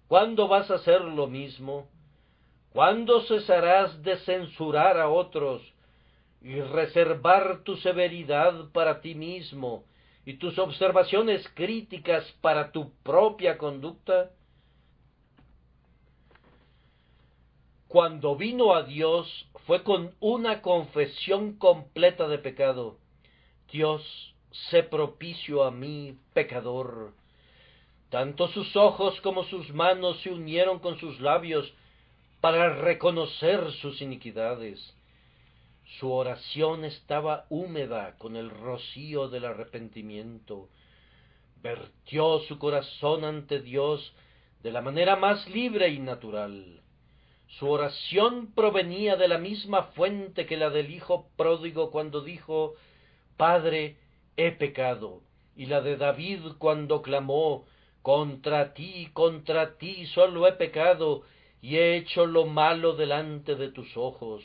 ¿cuándo vas a hacer lo mismo? ¿Cuándo cesarás de censurar a otros y reservar tu severidad para ti mismo y tus observaciones críticas para tu propia conducta? Cuando vino a Dios fue con una confesión completa de pecado. Dios, sé propicio a mí, pecador. Tanto sus ojos como sus manos se unieron con sus labios para reconocer sus iniquidades. Su oración estaba húmeda con el rocío del arrepentimiento. Vertió su corazón ante Dios de la manera más libre y natural. Su oración provenía de la misma fuente que la del hijo pródigo cuando dijo: Padre, he pecado, y la de David cuando clamó: contra ti solo he pecado, y he hecho lo malo delante de tus ojos.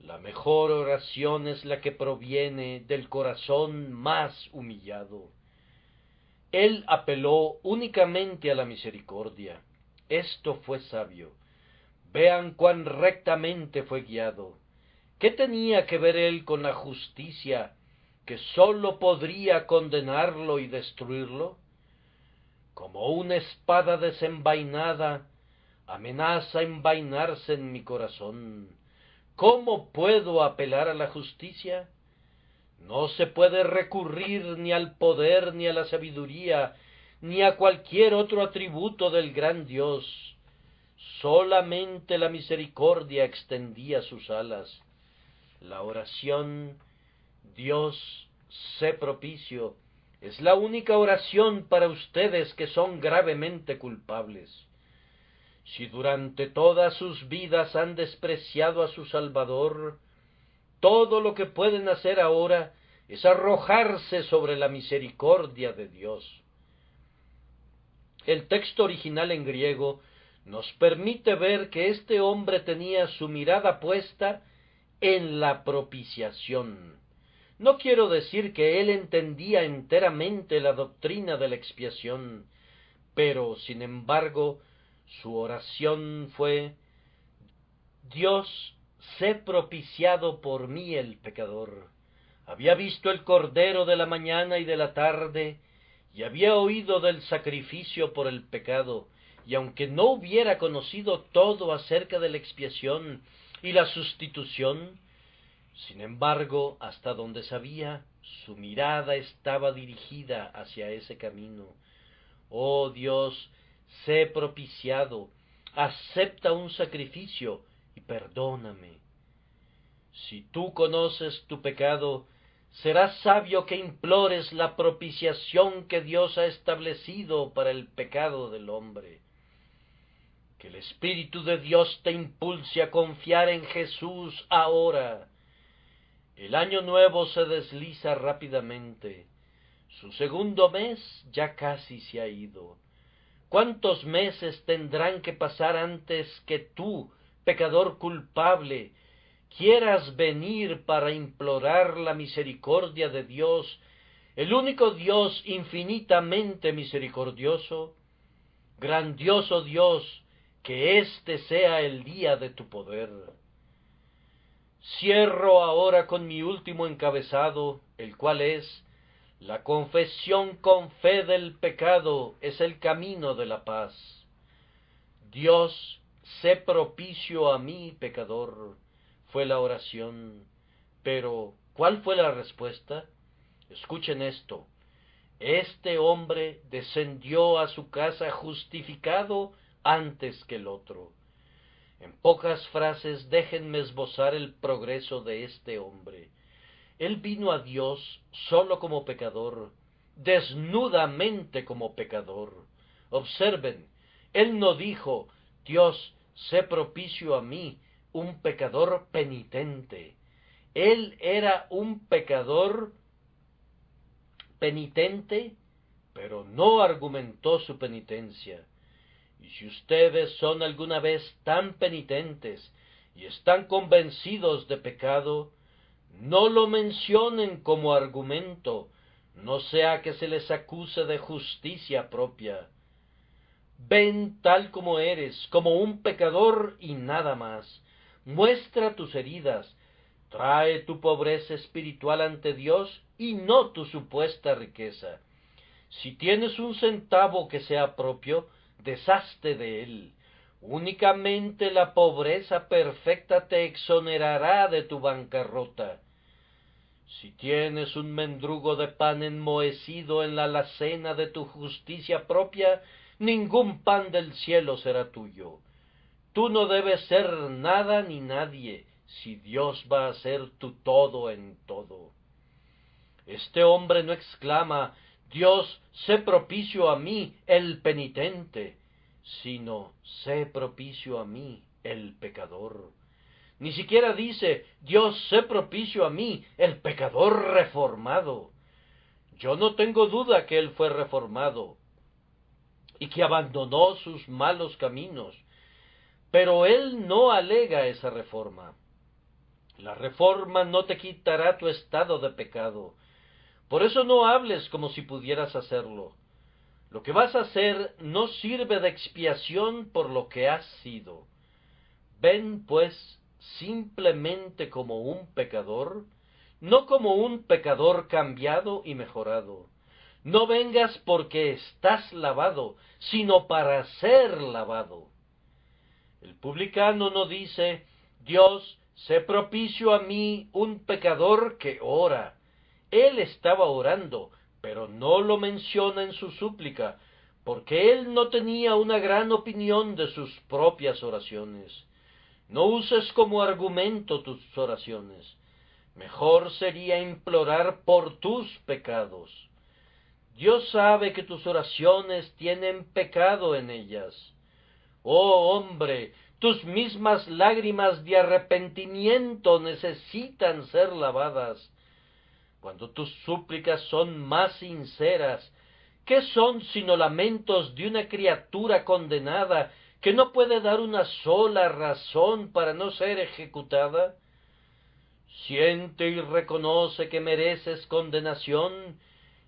La mejor oración es la que proviene del corazón más humillado. Él apeló únicamente a la misericordia. Esto fue sabio. Vean cuán rectamente fue guiado. ¿Qué tenía que ver él con la justicia, que sólo podría condenarlo y destruirlo? Como una espada desenvainada, amenaza envainarse en mi corazón. ¿Cómo puedo apelar a la justicia? No se puede recurrir ni al poder, ni a la sabiduría, ni a cualquier otro atributo del gran Dios. Solamente la misericordia extendía sus alas. La oración, Dios, sé propicio, es la única oración para ustedes que son gravemente culpables. Si durante todas sus vidas han despreciado a su Salvador, todo lo que pueden hacer ahora es arrojarse sobre la misericordia de Dios. El texto original en griego nos permite ver que este hombre tenía su mirada puesta en la propiciación. No quiero decir que él entendía enteramente la doctrina de la expiación, pero, sin embargo, su oración fue: Dios, sé propiciado por mí el pecador. Había visto el cordero de la mañana y de la tarde, y había oído del sacrificio por el pecado, y aunque no hubiera conocido todo acerca de la expiación y la sustitución, sin embargo, hasta donde sabía, su mirada estaba dirigida hacia ese camino. Oh Dios, sé propiciado, acepta un sacrificio y perdóname. Si tú conoces tu pecado, serás sabio que implores la propiciación que Dios ha establecido para el pecado del hombre. Que el Espíritu de Dios te impulse a confiar en Jesús ahora. El año nuevo se desliza rápidamente. Su segundo mes ya casi se ha ido. ¿Cuántos meses tendrán que pasar antes que tú, pecador culpable, quieras venir para implorar la misericordia de Dios, el único Dios infinitamente misericordioso? Grandioso Dios, que este sea el día de tu poder. Cierro ahora con mi último encabezado, el cual es: la confesión con fe del pecado es el camino de la paz. Dios, sé propicio a mí, pecador, fue la oración. Pero, ¿cuál fue la respuesta? Escuchen esto. Este hombre descendió a su casa justificado antes que el otro. En pocas frases, déjenme esbozar el progreso de este hombre. Él vino a Dios solo como pecador, desnudamente como pecador. Observen, él no dijo: Dios, sé propicio a mí, un pecador penitente. Él era un pecador penitente, pero no argumentó su penitencia. Y si ustedes son alguna vez tan penitentes y están convencidos de pecado, no lo mencionen como argumento, no sea que se les acuse de justicia propia. Ven tal como eres, como un pecador y nada más. Muestra tus heridas, trae tu pobreza espiritual ante Dios y no tu supuesta riqueza. Si tienes un centavo que sea propio, deshazte de él. Únicamente la pobreza perfecta te exonerará de tu bancarrota. Si tienes un mendrugo de pan enmohecido en la alacena de tu justicia propia, ningún pan del cielo será tuyo. Tú no debes ser nada ni nadie, si Dios va a ser tu todo en todo? Este hombre no exclama, Dios, sé propicio a mí, el penitente, sino, sé propicio a mí, el pecador. Ni siquiera dice, Dios, sé propicio a mí, el pecador reformado. Yo no tengo duda que él fue reformado y que abandonó sus malos caminos, pero él no alega esa reforma. La reforma no te quitará tu estado de pecado. Por eso no hables como si pudieras hacerlo. Lo que vas a hacer no sirve de expiación por lo que has sido. Ven, pues, simplemente como un pecador, no como un pecador cambiado y mejorado. No vengas porque estás lavado, sino para ser lavado. El publicano no dice, Dios, sé propicio a mí, un pecador que ora. Él estaba orando, pero no lo menciona en su súplica, porque él no tenía una gran opinión de sus propias oraciones. No uses como argumento tus oraciones. Mejor sería implorar por tus pecados. Dios sabe que tus oraciones tienen pecado en ellas. Oh hombre, tus mismas lágrimas de arrepentimiento necesitan ser lavadas. Cuando tus súplicas son más sinceras, ¿qué son sino lamentos de una criatura condenada que no puede dar una sola razón para no ser ejecutada? Siente y reconoce que mereces condenación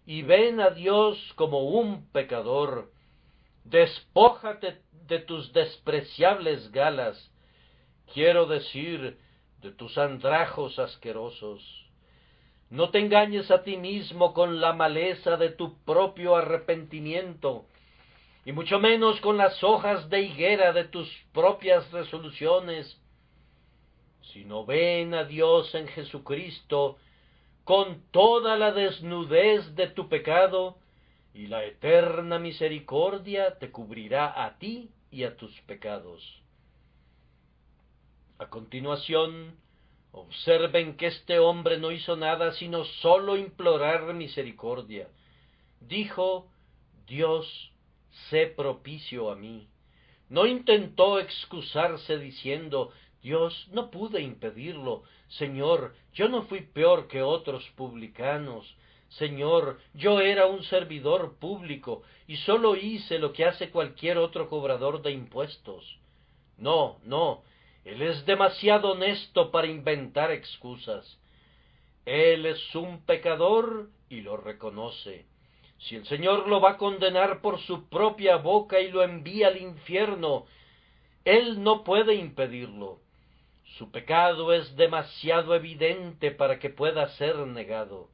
y ven a Dios como un pecador. Despójate de tus despreciables galas, quiero decir, de tus andrajos asquerosos. No te engañes a ti mismo con la maleza de tu propio arrepentimiento, y mucho menos con las hojas de higuera de tus propias resoluciones, sino ven a Dios en Jesucristo con toda la desnudez de tu pecado, y la eterna misericordia te cubrirá a ti y a tus pecados. A continuación, observen que este hombre no hizo nada sino sólo implorar misericordia. Dijo, Dios, sé propicio a mí. No intentó excusarse diciendo, Dios, no pude impedirlo. Señor, yo no fui peor que otros publicanos. Señor, yo era un servidor público y sólo hice lo que hace cualquier otro cobrador de impuestos. No, no, él es demasiado honesto para inventar excusas. Él es un pecador y lo reconoce. Si el Señor lo va a condenar por su propia boca y lo envía al infierno, él no puede impedirlo. Su pecado es demasiado evidente para que pueda ser negado.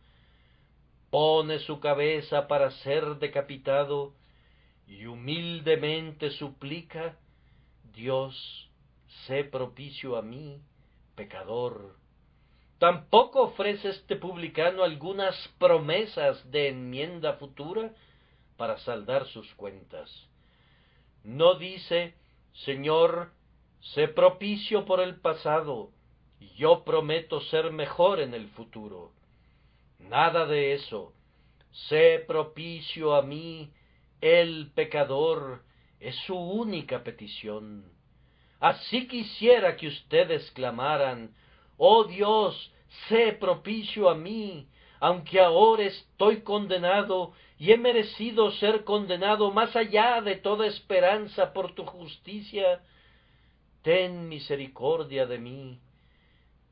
Pone su cabeza para ser decapitado y humildemente suplica, Dios, sé propicio a mí, pecador. Tampoco ofrece este publicano algunas promesas de enmienda futura para saldar sus cuentas. No dice, Señor, sé propicio por el pasado, y yo prometo ser mejor en el futuro. Nada de eso. Sé propicio a mí, el pecador, es su única petición. Así quisiera que ustedes clamaran, oh Dios, sé propicio a mí, aunque ahora estoy condenado y he merecido ser condenado más allá de toda esperanza por tu justicia. Ten misericordia de mí,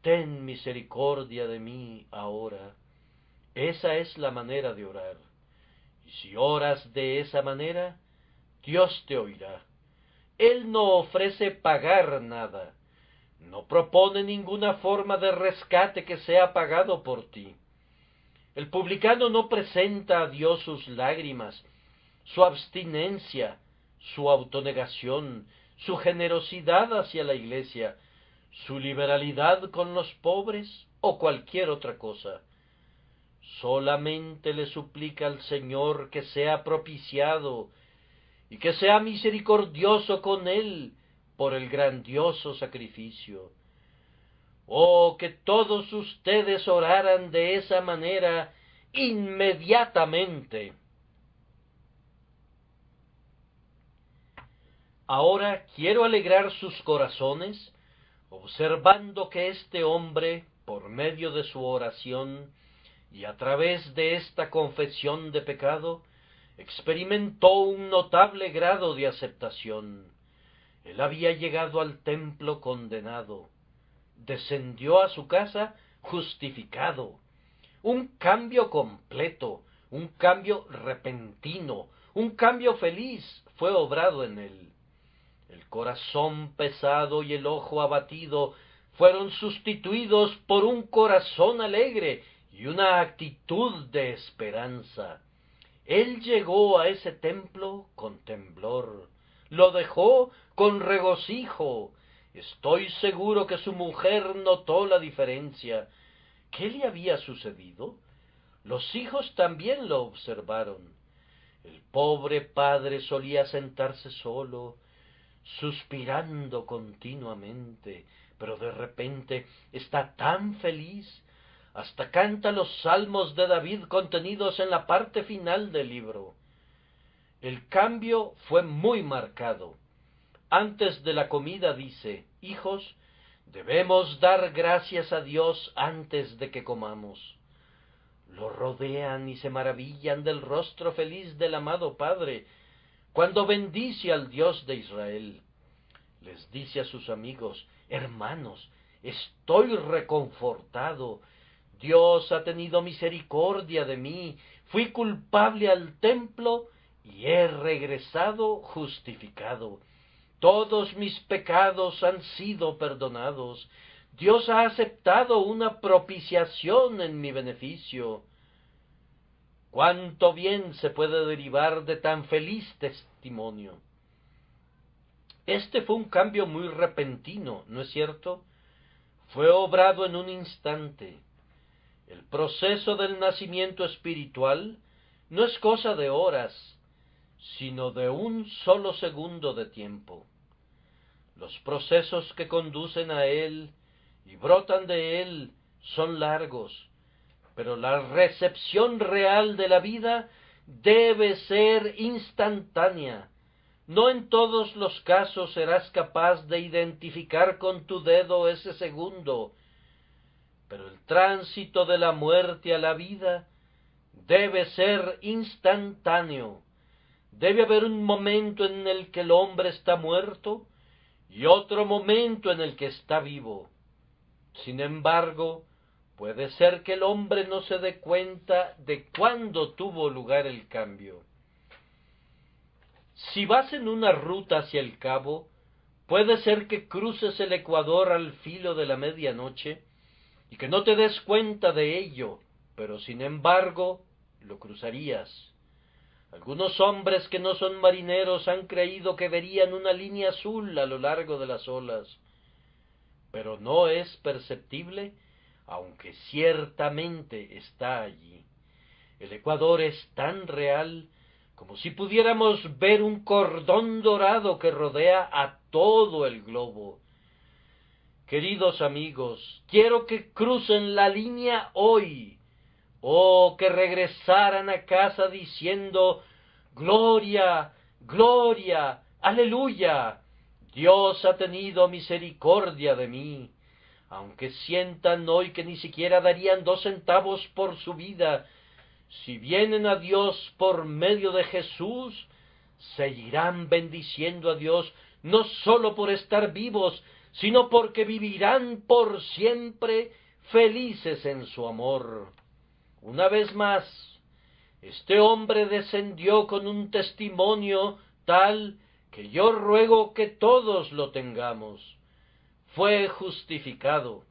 ten misericordia de mí ahora. Esa es la manera de orar. Y si oras de esa manera, Dios te oirá. Él no ofrece pagar nada, no propone ninguna forma de rescate que sea pagado por ti. El publicano no presenta a Dios sus lágrimas, su abstinencia, su autonegación, su generosidad hacia la iglesia, su liberalidad con los pobres o cualquier otra cosa. Solamente le suplica al Señor que sea propiciado y que sea misericordioso con él por el grandioso sacrificio. Oh, que todos ustedes oraran de esa manera inmediatamente. Ahora quiero alegrar sus corazones, observando que este hombre, por medio de su oración y a través de esta confesión de pecado, experimentó un notable grado de aceptación. Él había llegado al templo condenado, descendió a su casa justificado. Un cambio completo, un cambio repentino, un cambio feliz fue obrado en él. El corazón pesado y el ojo abatido fueron sustituidos por un corazón alegre y una actitud de esperanza. Él llegó a ese templo con temblor, lo dejó con regocijo. Estoy seguro que su mujer notó la diferencia. ¿Qué le había sucedido? Los hijos también lo observaron. El pobre padre solía sentarse solo, suspirando continuamente, pero de repente está tan feliz, hasta canta los salmos de David contenidos en la parte final del libro. El cambio fue muy marcado. Antes de la comida dice: hijos, debemos dar gracias a Dios antes de que comamos. Lo rodean y se maravillan del rostro feliz del amado Padre, cuando bendice al Dios de Israel. Les dice a sus amigos: hermanos, estoy reconfortado. Dios ha tenido misericordia de mí. Fui culpable al templo y he regresado justificado. Todos mis pecados han sido perdonados. Dios ha aceptado una propiciación en mi beneficio. ¿Cuánto bien se puede derivar de tan feliz testimonio? Este fue un cambio muy repentino, ¿no es cierto? Fue obrado en un instante. El proceso del nacimiento espiritual no es cosa de horas, sino de un solo segundo de tiempo. Los procesos que conducen a él y brotan de él son largos, pero la recepción real de la vida debe ser instantánea. No en todos los casos serás capaz de identificar con tu dedo ese segundo, pero el tránsito de la muerte a la vida debe ser instantáneo. Debe haber un momento en el que el hombre está muerto y otro momento en el que está vivo. Sin embargo, puede ser que el hombre no se dé cuenta de cuándo tuvo lugar el cambio. Si vas en una ruta hacia el cabo, puede ser que cruces el ecuador al filo de la medianoche y que no te des cuenta de ello, pero sin embargo lo cruzarías. Algunos hombres que no son marineros han creído que verían una línea azul a lo largo de las olas, pero no es perceptible, aunque ciertamente está allí. El ecuador es tan real como si pudiéramos ver un cordón dorado que rodea a todo el globo. Queridos amigos, quiero que crucen la línea hoy, o que regresaran a casa diciendo: gloria, gloria, aleluya, Dios ha tenido misericordia de mí. Aunque sientan hoy que ni siquiera darían 2 centavos por su vida, si vienen a Dios por medio de Jesús, seguirán bendiciendo a Dios no sólo por estar vivos, sino porque vivirán por siempre felices en su amor. Una vez más, este hombre descendió con un testimonio tal que yo ruego que todos lo tengamos. Fue justificado.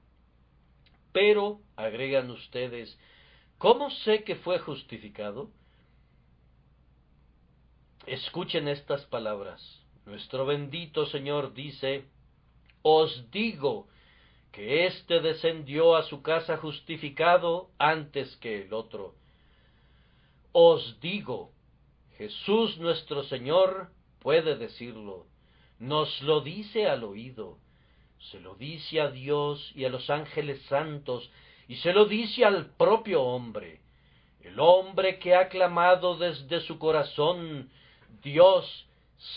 Pero, agregan ustedes, ¿cómo sé que fue justificado? Escuchen estas palabras. Nuestro bendito Señor dice: os digo que éste descendió a su casa justificado antes que el otro. Os digo, Jesús nuestro Señor puede decirlo, nos lo dice al oído. Se lo dice a Dios y a los ángeles santos, y se lo dice al propio hombre. El hombre que ha clamado desde su corazón, Dios,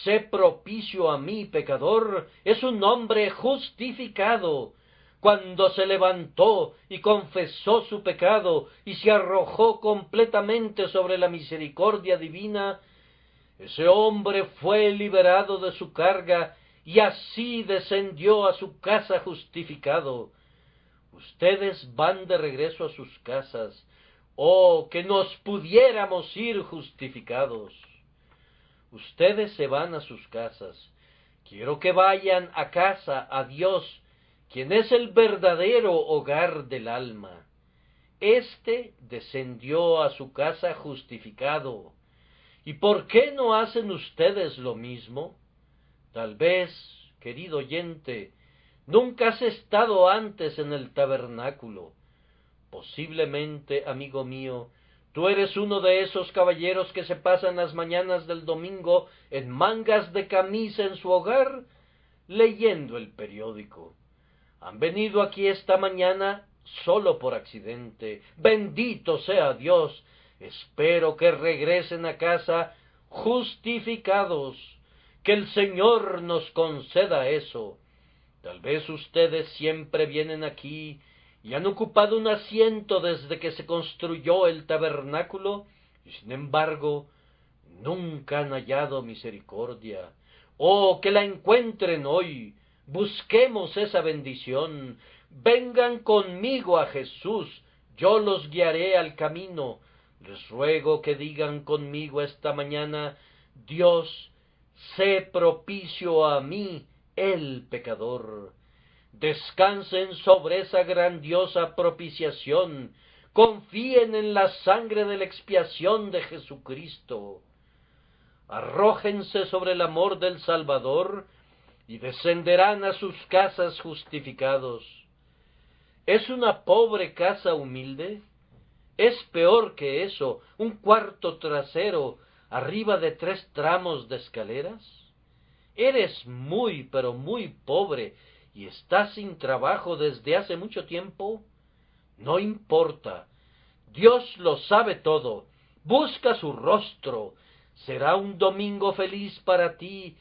sé propicio a mí, pecador, es un hombre justificado. Cuando se levantó y confesó su pecado y se arrojó completamente sobre la misericordia divina, ese hombre fue liberado de su carga y así descendió a su casa justificado. Ustedes van de regreso a sus casas. ¡Oh, que nos pudiéramos ir justificados! Ustedes se van a sus casas. Quiero que vayan a casa, a Dios, quien es el verdadero hogar del alma. Éste descendió a su casa justificado. ¿Y por qué no hacen ustedes lo mismo? Tal vez, querido oyente, nunca has estado antes en el tabernáculo. Posiblemente, amigo mío, tú eres uno de esos caballeros que se pasan las mañanas del domingo en mangas de camisa en su hogar, leyendo el periódico. Han venido aquí esta mañana solo por accidente. Bendito sea Dios. Espero que regresen a casa justificados. Que el Señor nos conceda eso. Tal vez ustedes siempre vienen aquí y han ocupado un asiento desde que se construyó el tabernáculo, y sin embargo, nunca han hallado misericordia. Oh, que la encuentren hoy. Busquemos esa bendición. Vengan conmigo a Jesús, yo los guiaré al camino. Les ruego que digan conmigo esta mañana: Dios, sé propicio a mí, el pecador. Descansen sobre esa grandiosa propiciación, confíen en la sangre de la expiación de Jesucristo. Arrójense sobre el amor del Salvador y descenderán a sus casas justificados. ¿Es una pobre casa humilde? Es peor que eso, un cuarto trasero arriba de 3 tramos de escaleras. Eres muy, pero muy pobre y estás sin trabajo desde hace mucho tiempo. No importa, Dios lo sabe todo. Busca su rostro. Será un domingo feliz para ti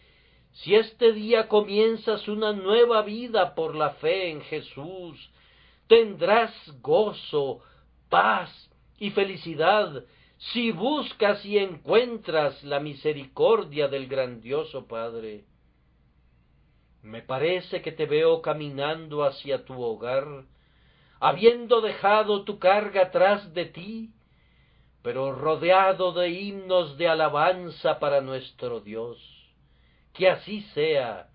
si este día comienzas una nueva vida por la fe en Jesús. Tendrás gozo, paz y felicidad si buscas y encuentras la misericordia del grandioso Padre. Me parece que te veo caminando hacia tu hogar, habiendo dejado tu carga atrás de ti, pero rodeado de himnos de alabanza para nuestro Dios. Que así sea.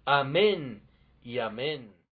Amén y amén.